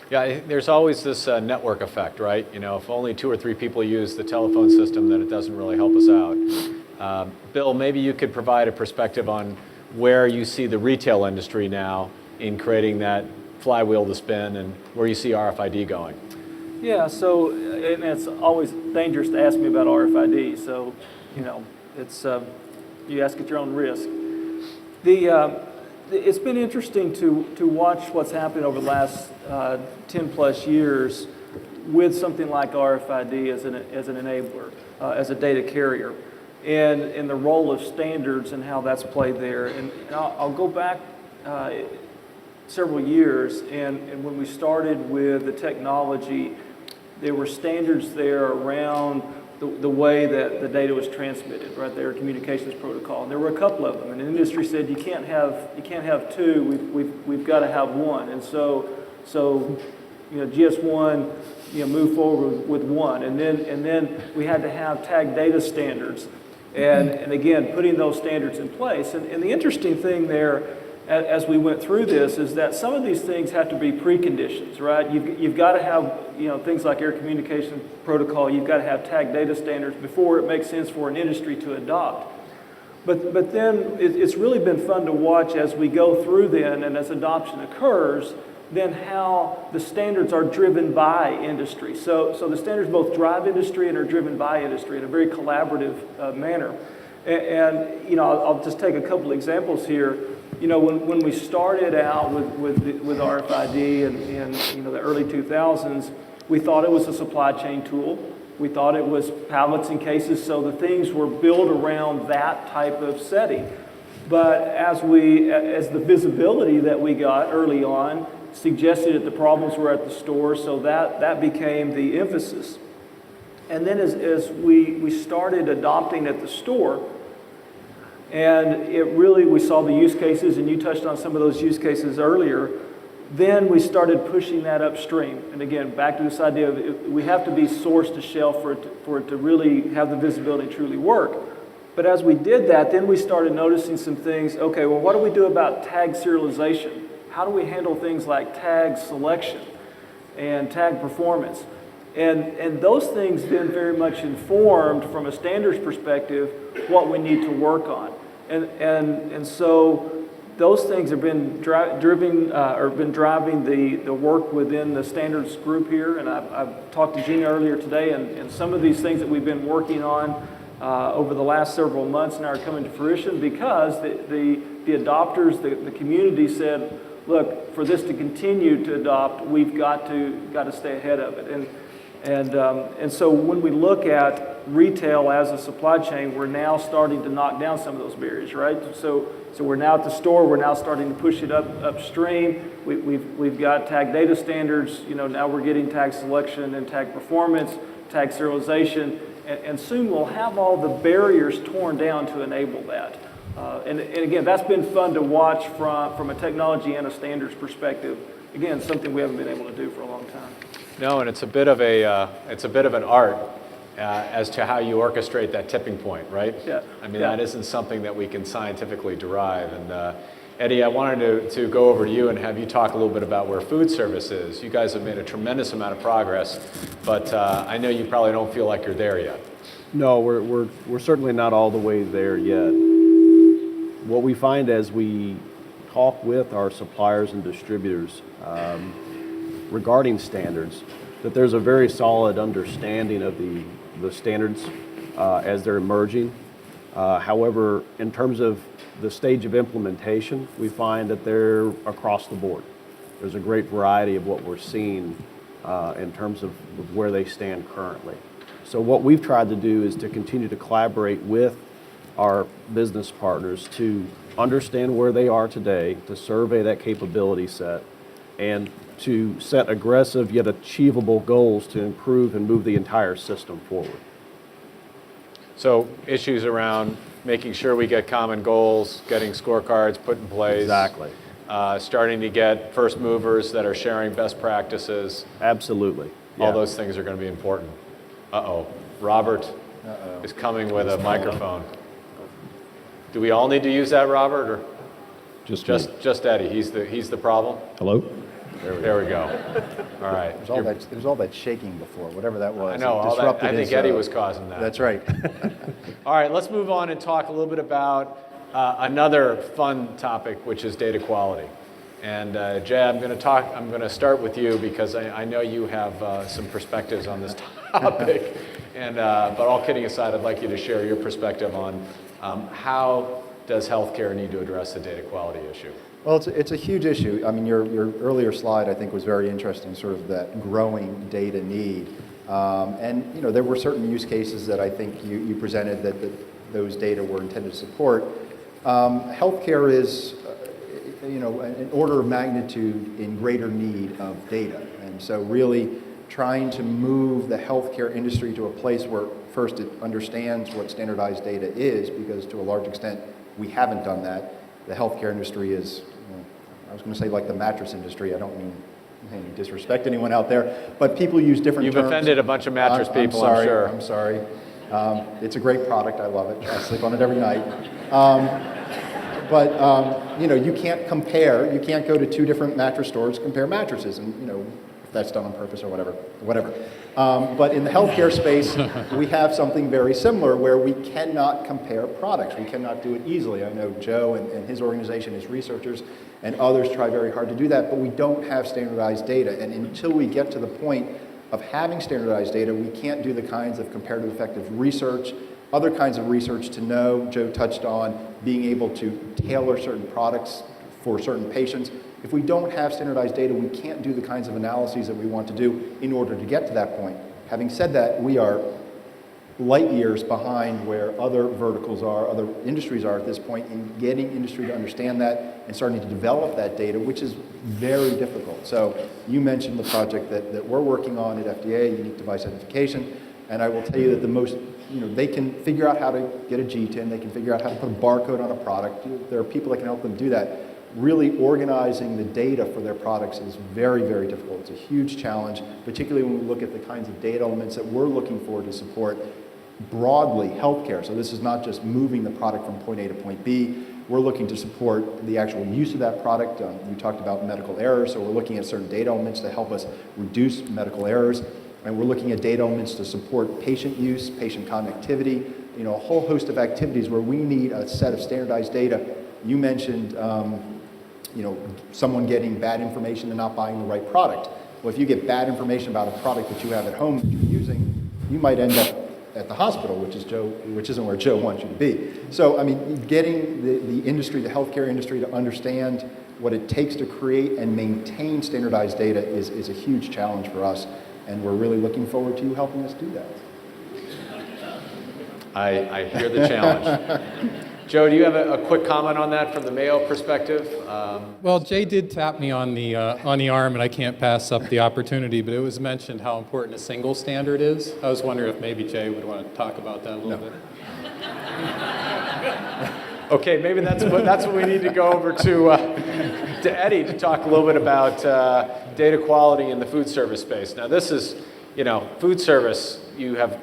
Yeah, there's always this network effect, right? If only 2 or 3 people use the telephone system, then it doesn't really help us out. Bill, maybe you could provide a perspective on where you see the retail industry now in creating that flywheel to spin and where you see RFID going. Yeah, so, and it's always dangerous to ask me about RFID, so, it's, you ask at your own risk. It's been interesting to watch what's happened over the last 10 plus years with something like RFID as an enabler, as a data carrier, and the role of standards and how that's played there. And I'll go back several years, and when we started with the technology, there were standards there around the way that the data was transmitted, right? There were communications protocol, and there were a couple of them. And the industry said you can't have two. We've got to have one. And so GS1 moved forward with one, and then we had to have tag data standards, and again putting those standards in place. And the interesting thing there, as we went through this, is that some of these things have to be preconditions, right? You've got to have things like air communication protocol. You've got to have tag data standards before it makes sense for an industry to adopt. But then it's really been fun to watch as we go through then, and as adoption occurs, then how the standards are driven by industry. So the standards both drive industry and are driven by industry in a very collaborative manner. And I'll just take a couple examples here. When we started out with RFID in the early 2000s, we thought it was a supply chain tool. We thought it was pallets and cases, so the things were built around that type of setting. But as the visibility that we got early on suggested that the problems were at the store, so that became the emphasis. And then as we started adopting at the store, and we saw the use cases, and you touched on some of those use cases earlier, then we started pushing that upstream. And again, back to this idea of we have to be source to shelf for it to really have the visibility truly work. But as we did that, then we started noticing some things. Okay, well, what do we do about tag serialization? How do we handle things like tag selection and tag performance? And those things then very much informed, from a standards perspective, what we need to work on. And so those things have been driving the work within the standards group here. And I've talked to Gina earlier today, and some of these things that we've been working on over the last several months now are coming to fruition because the adopters, the community said, look, for this to continue to adopt, we've got to stay ahead of it. And so when we look at retail as a supply chain, we're now starting to knock down some of those barriers, right? So we're now at the store, we're now starting to push it upstream. We've got tag data standards, now we're getting tag selection and tag performance, tag serialization, and soon we'll have all the barriers torn down to enable that. And again, that's been fun to watch from a technology and a standards perspective. Again, something we haven't been able to do for a long time. No, and it's a bit of an art as to how you orchestrate that tipping point, right? Yeah. I mean, that isn't something that we can scientifically derive. And Eddie, I wanted to go over to you and have you talk a little bit about where food service is. You guys have made a tremendous amount of progress, but I know you probably don't feel like you're there yet. No, we're certainly not all the way there yet. What we find as we talk with our suppliers and distributors regarding standards, that there's a very solid understanding of the standards as they're emerging. However, in terms of the stage of implementation, we find that they're across the board. There's a great variety of what we're seeing in terms of where they stand currently. So what we've tried to do is to continue to collaborate with our business partners to understand where they are today, to survey that capability set, and to set aggressive yet achievable goals to improve and move the entire system forward. So issues around making sure we get common goals, getting scorecards put in place. Exactly. Starting to get first movers that are sharing best practices. Absolutely. All Yeah. those things are going to be important. Uh-oh. Robert is coming with a microphone. Do we all need to use that, Robert, or just Eddie? He's the problem? Hello? There we go. All right. There's all that shaking before, whatever that was. I know, It all that, disrupted I think his, Eddie was causing that. That's right. All right, let's move on and talk a little bit about another fun topic, which is data quality. And Jay, I'm going to start with you because I know you have some perspectives on this topic. And but all kidding aside, I'd like you to share your perspective on how does healthcare need to address the data quality issue? Well, it's a huge issue. I mean, your earlier slide, I think, was very interesting, sort of that growing data need. And, there were certain use cases that I think you presented that those data were intended to support. Healthcare is, an order of magnitude in greater need of data. And so really trying to move the healthcare industry to a place where first it understands what standardized data is, because to a large extent we haven't done that. The healthcare industry is, I was going to say like the mattress industry. I don't mean any disrespect anyone out there, but people use different terms. You've offended a bunch of mattress people, I'm sure. I'm sorry. It's a great product. I love it. I sleep on it every night. But you can't compare. You can't go to two different mattress stores, compare mattresses, and if that's done on purpose or whatever. But in the healthcare space, we have something very similar where we cannot compare products. We cannot do it easily. I know Joe and his organization, his researchers, and others try very hard to do that, but we don't have standardized data. And until we get to the point of having standardized data, we can't do the kinds of comparative effective research, other kinds of research to know. Joe touched on being able to tailor certain products for certain patients. If we don't have standardized data, we can't do the kinds of analyses that we want to do in order to get to that point. Having said that, we are light years behind where other verticals are, other industries are at this point in getting industry to understand that and starting to develop that data, which is very difficult. So you mentioned the project that we're working on at FDA, Unique Device Identification, and I will tell you that the most, they can figure out how to get a GTIN, they can figure out how to put a barcode on a product. There are people that can help them do that. Really organizing the data for their products is very, very difficult. It's a huge challenge, particularly when we look at the kinds of data elements that we're looking for to support broadly healthcare. So this is not just moving the product from point A to point B. We're looking to support the actual use of that product. You talked about medical errors, so we're looking at certain data elements to help us reduce medical errors. And we're looking at data elements to support patient use, patient connectivity, a whole host of activities where we need a set of standardized data. You mentioned, someone getting bad information and not buying the right product. Well, if you get bad information about a product that you have at home that you're using, you might end up at the hospital, which isn't where Joe wants you to be. So, getting the industry, the healthcare industry, to understand what it takes to create and maintain standardized data is a huge challenge for us, and we're really looking forward to you helping us do that. I hear the challenge. Joe, do you have a quick comment on that from the Mayo perspective? Well, Jay did tap me on the arm, and I can't pass up the opportunity, but it was mentioned how important a single standard is. I was wondering if maybe Jay would want to talk about that a little bit. Okay, maybe that's what we need to go over to Eddie to talk a little bit about data quality in the food service space. Now, this is, food service, you have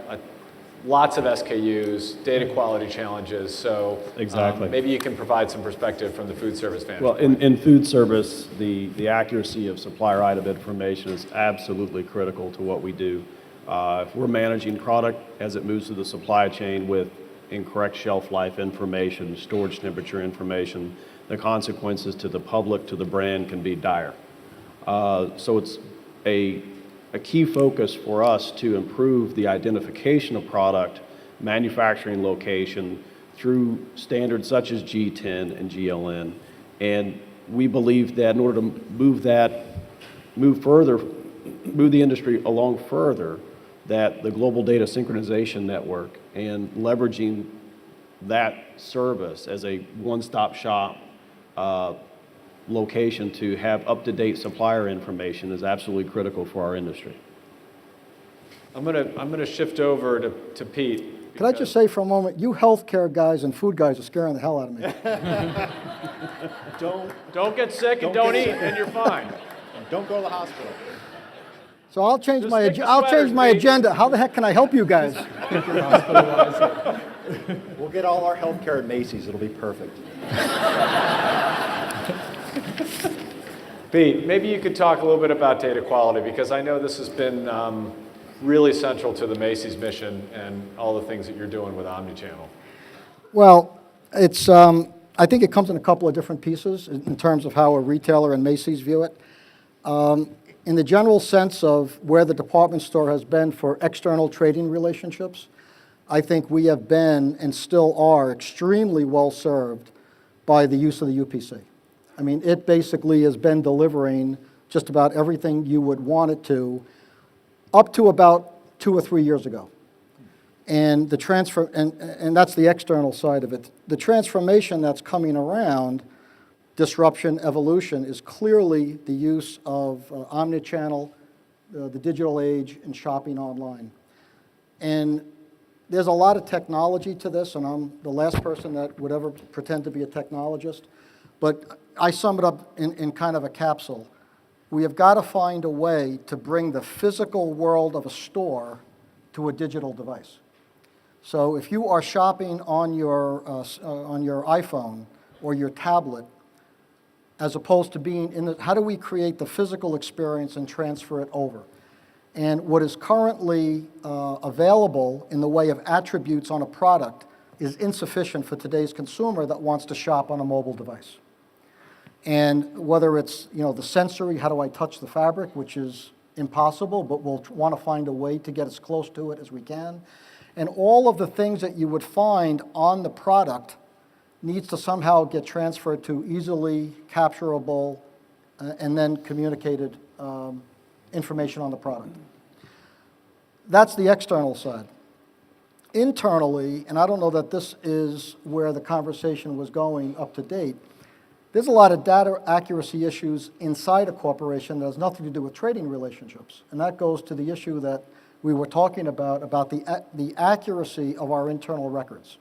lots of SKUs, data quality challenges, so Exactly. Maybe you can provide some perspective from the food service vantage Well, point. in food service, the accuracy of supplier item information is absolutely critical to what we do. If we're managing product as it moves through the supply chain with incorrect shelf life information, storage temperature information, the consequences to the public, to the brand can be dire. So it's a key focus for us to improve the identification of product, manufacturing location, through standards such as G10 and GLN. And we believe that in order to move the industry along further, that the Global Data Synchronization Network and leveraging that service as a one-stop shop location to have up-to-date supplier information is absolutely critical for our industry. I'm gonna shift over to Pete. Could I just say for a moment, you healthcare guys and food guys are scaring the hell out of me. Don't get sick and don't eat, and you're fine. Don't go to the hospital. So I'll change Just my stick to sweaters, Pete. agenda. How the heck can I help you guys? We'll get all our healthcare at Macy's. It'll be perfect. Pete, maybe you could talk a little bit about data quality, because I know this has been really central to the Macy's mission and all the things that you're doing with Omnichannel. Well, it's, I think it comes in a couple of different pieces in terms of how a retailer and Macy's view it. In the general sense of where the department store has been for external trading relationships, I think we have been and still are extremely well served by the use of the UPC. I mean, it basically has been delivering just about everything you would want it to up to about 2 or 3 years ago. And the transfer, and that's the external side of it. The transformation that's coming around, disruption, evolution, is clearly the use of omnichannel, the digital age, and shopping online. And there's a lot of technology to this, and I'm the last person that would ever pretend to be a technologist, but I sum it up in kind of a capsule. We have got to find a way to bring the physical world of a store to a digital device. So if you are shopping on your iPhone or your tablet, as opposed to being in the, how do we create the physical experience and transfer it over? And what is currently available in the way of attributes on a product is insufficient for today's consumer that wants to shop on a mobile device. And whether it's, the sensory, how do I touch the fabric, which is impossible, but we'll want to find a way to get as close to it as we can. And all of the things that you would find on the product needs to somehow get transferred to easily capturable and then communicated information on the product. That's the external side. Internally, and I don't know that this is where the conversation was going up to date, there's a lot of data accuracy issues inside a corporation that has nothing to do with trading relationships. And that goes to the issue that we were talking about the accuracy of our internal records.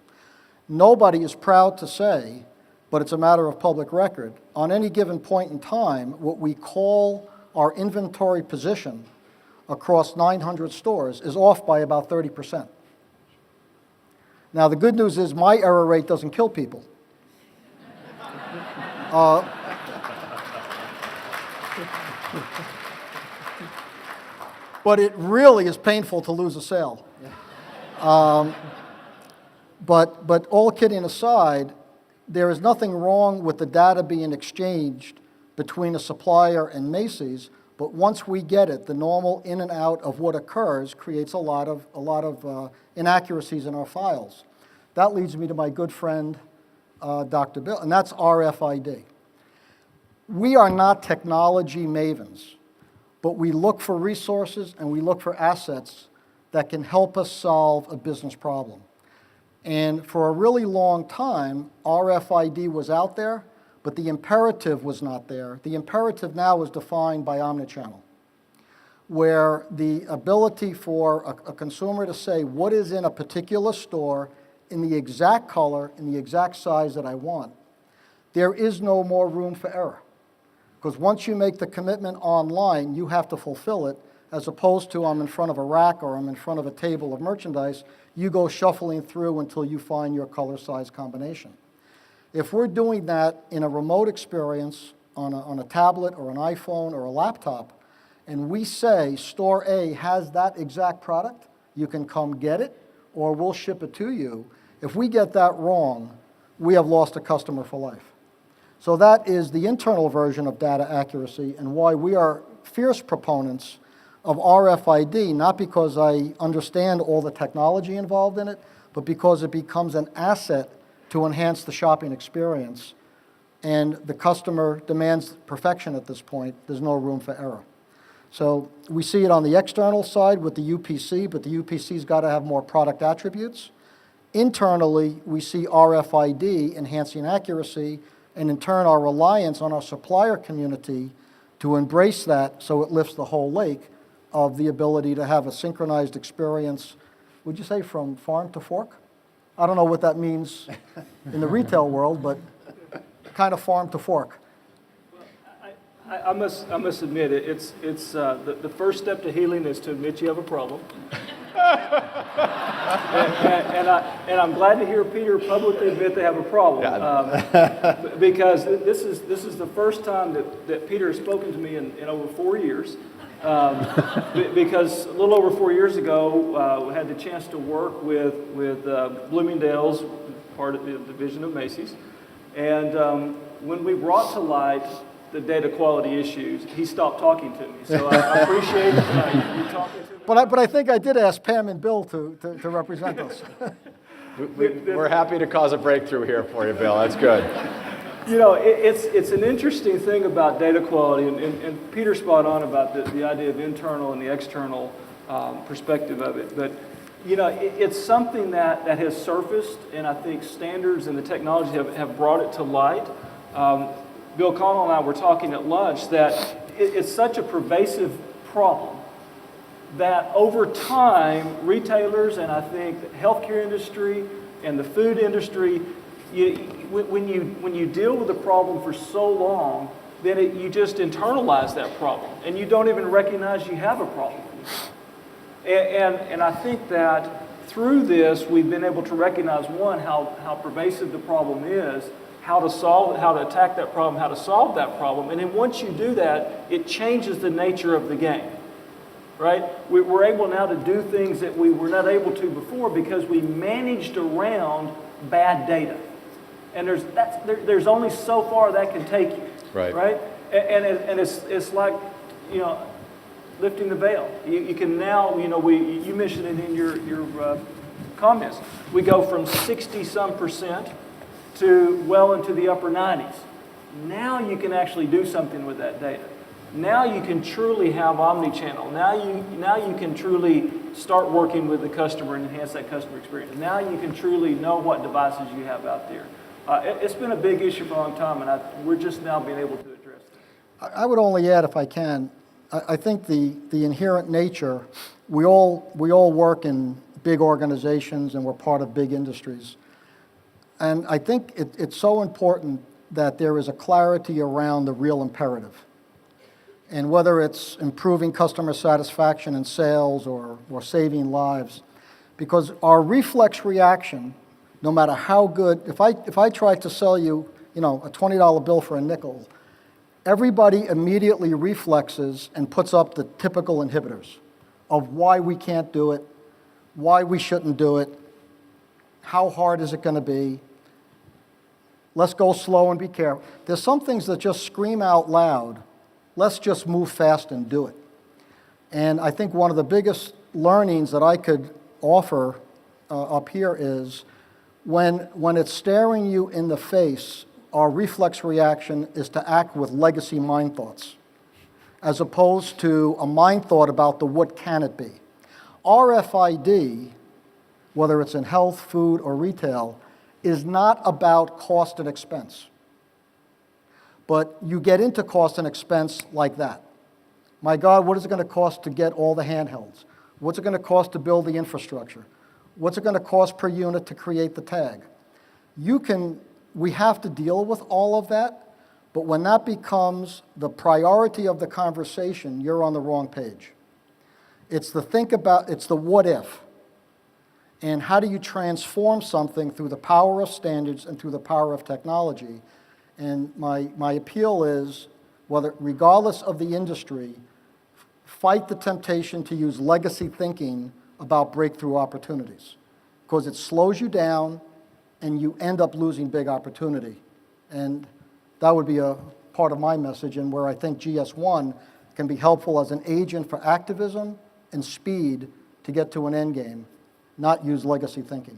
Nobody is proud to say, but it's a matter of public record, on any given point in time, what we call our inventory position across 900 stores is off by about 30%. Now, the good news is my error rate doesn't kill people. But it really is painful to lose a sale. But all kidding aside, there is nothing wrong with the data being exchanged between a supplier and Macy's, but once we get it, the normal in and out of what occurs creates a lot of inaccuracies in our files. That leads me to my good friend, Dr. Bill, and that's RFID. We are not technology mavens, but we look for resources and we look for assets that can help us solve a business problem. And for a really long time, RFID was out there, but the imperative was not there. The imperative now is defined by omnichannel, where the ability for a consumer to say what is in a particular store in the exact color, in the exact size that I want, there is no more room for error. Because once you make the commitment online, you have to fulfill it, as opposed to I'm in front of a rack or I'm in front of a table of merchandise, you go shuffling through until you find your color size combination. If we're doing that in a remote experience on a tablet or an iPhone or a laptop, and we say store A has that exact product, you can come get it or we'll ship it to you. If we get that wrong, we have lost a customer for life. So that is the internal version of data accuracy and why we are fierce proponents of RFID, not because I understand all the technology involved in it, but because it becomes an asset to enhance the shopping experience. And the customer demands perfection at this point. There's no room for error. So we see it on the external side with the UPC, but the UPC's got to have more product attributes. Internally, we see RFID enhancing accuracy, and in turn, our reliance on our supplier community to embrace that so it lifts the whole lake of the ability to have a synchronized experience, would you say from farm to fork? I don't know what that means in the retail world, but kind of farm to fork. I must admit, it's the first step to healing is to admit you have a problem. and I'm glad to hear Peter publicly admit they have a problem, because this is the first time that Peter has spoken to me in over 4 years. Because a little over 4 years ago, we had the chance to work with Bloomingdale's, part of the division of Macy's, and when we brought to light the data quality issues, he stopped talking to me. So I appreciate you talking to me. But I think I did ask Pam and Bill to represent us. We're happy to cause a breakthrough here for you, Bill. That's good. You know, it's an interesting thing about data quality, and Peter's spot on about the idea of internal and the external perspective of it. But, you know, it's something that has surfaced, and I think standards and the technology have brought it to light. Bill Connell and I were talking at lunch that it's such a pervasive problem that over time, retailers and I think the healthcare industry and the food industry, when you deal with a problem for so long, then you just internalize that problem, and you don't even recognize you have a problem. And I think that through this, we've been able to recognize, one, how pervasive the problem is, how to solve it, how to attack that problem, how to solve that problem. And then once you do that, it changes the nature of the game, right? We're able now to do things that we were not able to before because we managed around bad data. And there's only so far that can take you, right? And it's like, you know, lifting the veil. You can now, you know, you mentioned it in your comments. We go from 60-some% to well into the upper 90s. Now you can actually do something with that data. Now you can truly have omni-channel. Now you can truly start working with the customer and enhance that customer experience. Now you can truly know what devices you have out there. It's been a big issue for a long time, and we're just now being able to address it. I would only add, if I can, I think the inherent nature, we all work in big organizations and we're part of big industries. And I think it's so important that there is a clarity around the real imperative. And whether it's improving customer satisfaction and sales or saving lives, because our reflex reaction no matter how good, if I tried to sell you, a $20 bill for a nickel, everybody immediately reflexes and puts up the typical inhibitors of why we can't do it, why we shouldn't do it, how hard is it going to be, let's go slow and be careful. There's some things that just scream out loud, let's just move fast and do it. And I think one of the biggest learnings that I could offer up here is when it's staring you in the face, our reflex reaction is to act with legacy mind thoughts, as opposed to a mind thought about the what can it be. RFID, whether it's in health, food, or retail, is not about cost and expense. But you get into cost and expense like that. My God, what is it going to cost to get all the handhelds? What's it going to cost to build the infrastructure? What's it going to cost per unit to create the tag? We have to deal with all of that, but when that becomes the priority of the conversation, you're on the wrong page. It's the what if. And how do you transform something through the power of standards and through the power of technology? And my appeal is, regardless of the industry, fight the temptation to use legacy thinking about breakthrough opportunities, because it slows you down and you end up losing big opportunity. And that would be a part of my message, and where I think GS1 can be helpful as an agent for activism and speed to get to an end game, not use legacy thinking.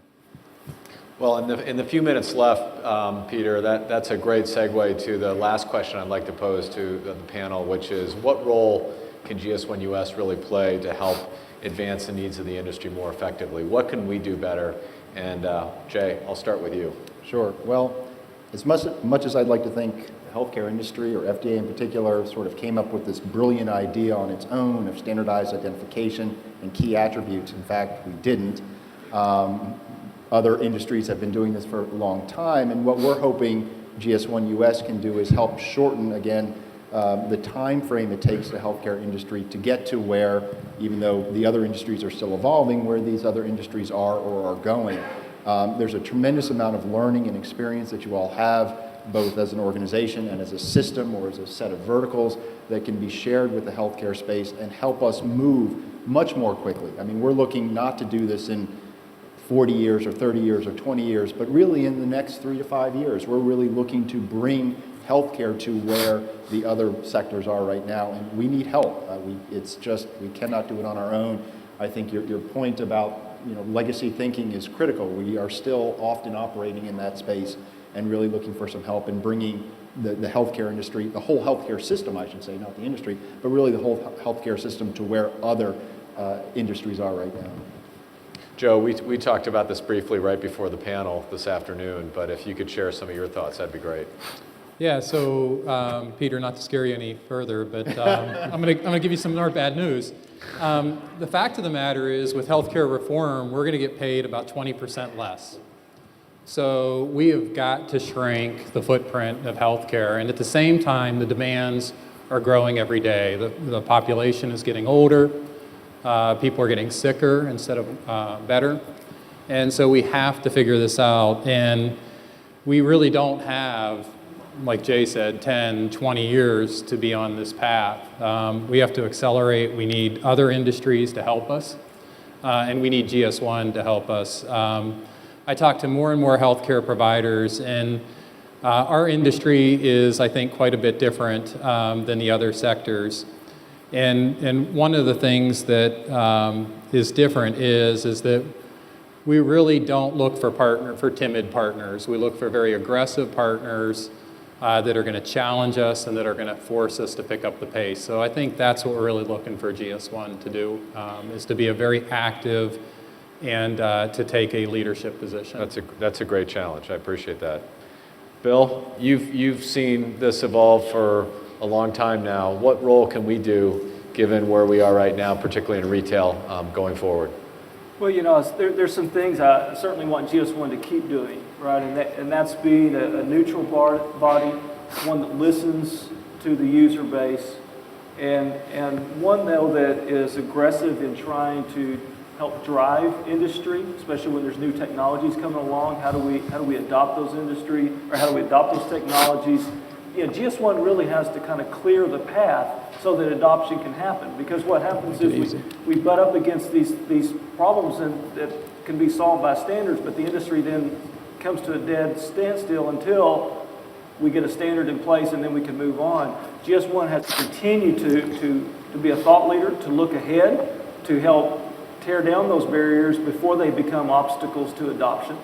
Well, in the few minutes left, Peter, that's a great segue to the last question I'd like to pose to the panel, which is what role can GS1 US really play to help advance the needs of the industry more effectively? What can we do better? And Jay, I'll start with you. Sure. Well, as much as I'd like to think the healthcare industry, or FDA in particular, sort of came up with this brilliant idea on its own of standardized identification and key attributes, in fact, we didn't. Other industries have been doing this for a long time, and what we're hoping GS1 US can do is help shorten, again, the time frame it takes the healthcare industry to get to where, even though the other industries are still evolving, where these other industries are or are going. There's a tremendous amount of learning and experience that you all have, both as an organization and as a system or as a set of verticals that can be shared with the healthcare space and help us move much more quickly. I mean, we're looking not to do this in 40 years or 30 years or 20 years, but really in the next 3 to 5 years. We're really looking to bring healthcare to where the other sectors are right now, and we need help. We cannot do it on our own. I think your point about legacy thinking is critical. We are still often operating in that space and really looking for some help in bringing the healthcare industry, the whole healthcare system, I should say, not the industry, but really the whole healthcare system to where other industries are right now. Joe, we talked about this briefly right before the panel this afternoon, but if you could share some of your thoughts, that'd be great. Yeah, so Peter, not to scare you any further, but I'm gonna give you some more bad news. The fact of the matter is, with healthcare reform, we're gonna get paid about 20% less. So we have got to shrink the footprint of healthcare, and at the same time, the demands are growing every day. The population is getting older, people are getting sicker instead of better, and so we have to figure this out, and we really don't have, like Jay said, 10, 20 years to be on this path. We have to accelerate. We need other industries to help us, and we need GS1 to help us. I talk to more and more healthcare providers, and our industry is, I think, quite a bit different than the other sectors. And one of the things that is different is that we really don't look for timid partners. We look for very aggressive partners that are going to challenge us and that are going to force us to pick up the pace. So I think that's what we're really looking for GS1 to do, is to be a very active and to take a leadership position. That's a great challenge. I appreciate that. Bill, you've seen this evolve for a long time now. What role can we do, given where we are right now, particularly in retail, going forward? Well, there's some things I certainly want GS1 to keep doing, right? And that's being a neutral body, one that listens to the user base, and one, though, that is aggressive in trying to help drive industry, especially when there's new technologies coming along. How do we adopt those industry, or how do we adopt those technologies? GS1 really has to kind of clear the path so that adoption can happen. Because what happens is we butt up against these problems that can be solved by standards, but the industry then comes to a dead standstill until we get a standard in place, and then we can move on. GS1 has to continue to be a thought leader, to look ahead, to help tear down those barriers before they become obstacles to adoption.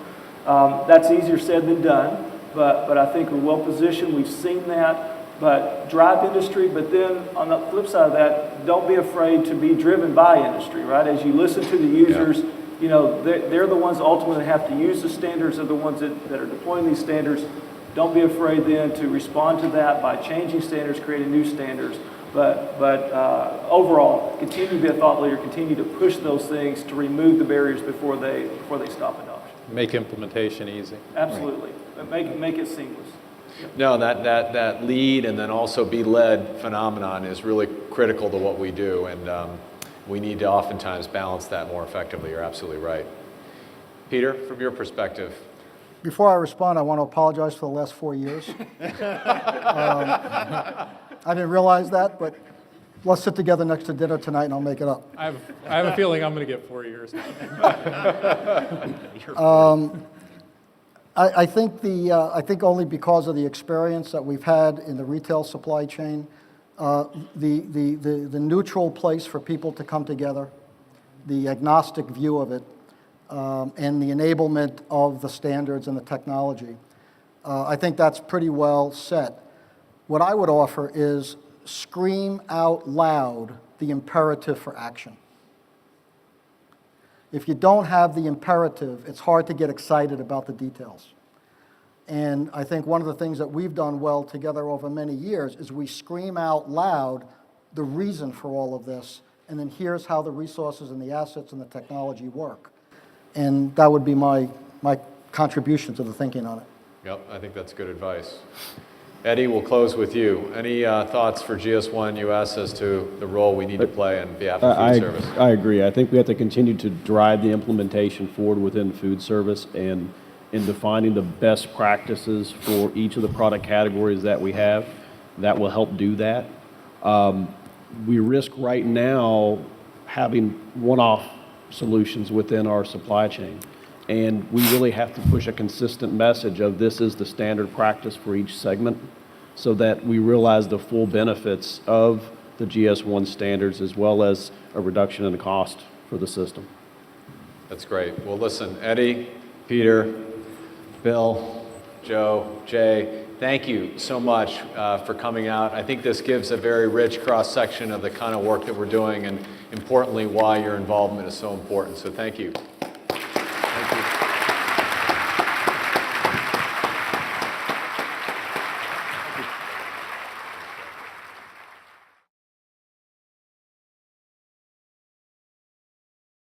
That's easier said than done, but I think we're well positioned. We've seen that. But drive industry, but then on the flip side of that, don't be afraid to be driven by industry, right? As you listen to the users, they're the ones that ultimately have to use the standards, are the ones that are deploying these standards. Don't be afraid then to respond to that by changing standards, creating new standards. But overall, continue to be a thought leader, continue to push those things to remove the barriers before they stop adoption. Make implementation easy. Absolutely. Make it seamless. No, that lead and then also be led phenomenon is really critical to what we do, and we need to oftentimes balance that more effectively. You're absolutely right. Peter, from your perspective. Before I respond, I want to apologize for the last 4 years. I didn't realize that, but let's sit together next to dinner tonight and I'll make it up. I have a feeling I'm going to get 4 years now. I think only because of the experience that we've had in the retail supply chain, the neutral place for people to come together, the agnostic view of it, and the enablement of the standards and the technology. I think that's pretty well set. What I would offer is scream out loud the imperative for action. If you don't have the imperative, it's hard to get excited about the details. And I think one of the things that we've done well together over many years is we scream out loud the reason for all of this, and then here's how the resources and the assets and the technology work. And that would be my contribution to the thinking on it. Yep, I think that's good advice. Eddie, we'll close with you. Any thoughts for GS1 US as to the role we need to play on behalf of food service? I agree. I think we have to continue to drive the implementation forward within food service and in defining the best practices for each of the product categories that we have. That will help do that. We risk right now having one-off solutions within our supply chain. And we really have to push a consistent message of this is the standard practice for each segment so that we realize the full benefits of the GS1 standards as well as a reduction in the cost for the system. That's great. Well, listen, Eddie, Peter, Bill, Joe, Jay, thank you so much for coming out. I think this gives a very rich cross-section of the kind of work that we're doing and, importantly, why your involvement is so important. So thank you.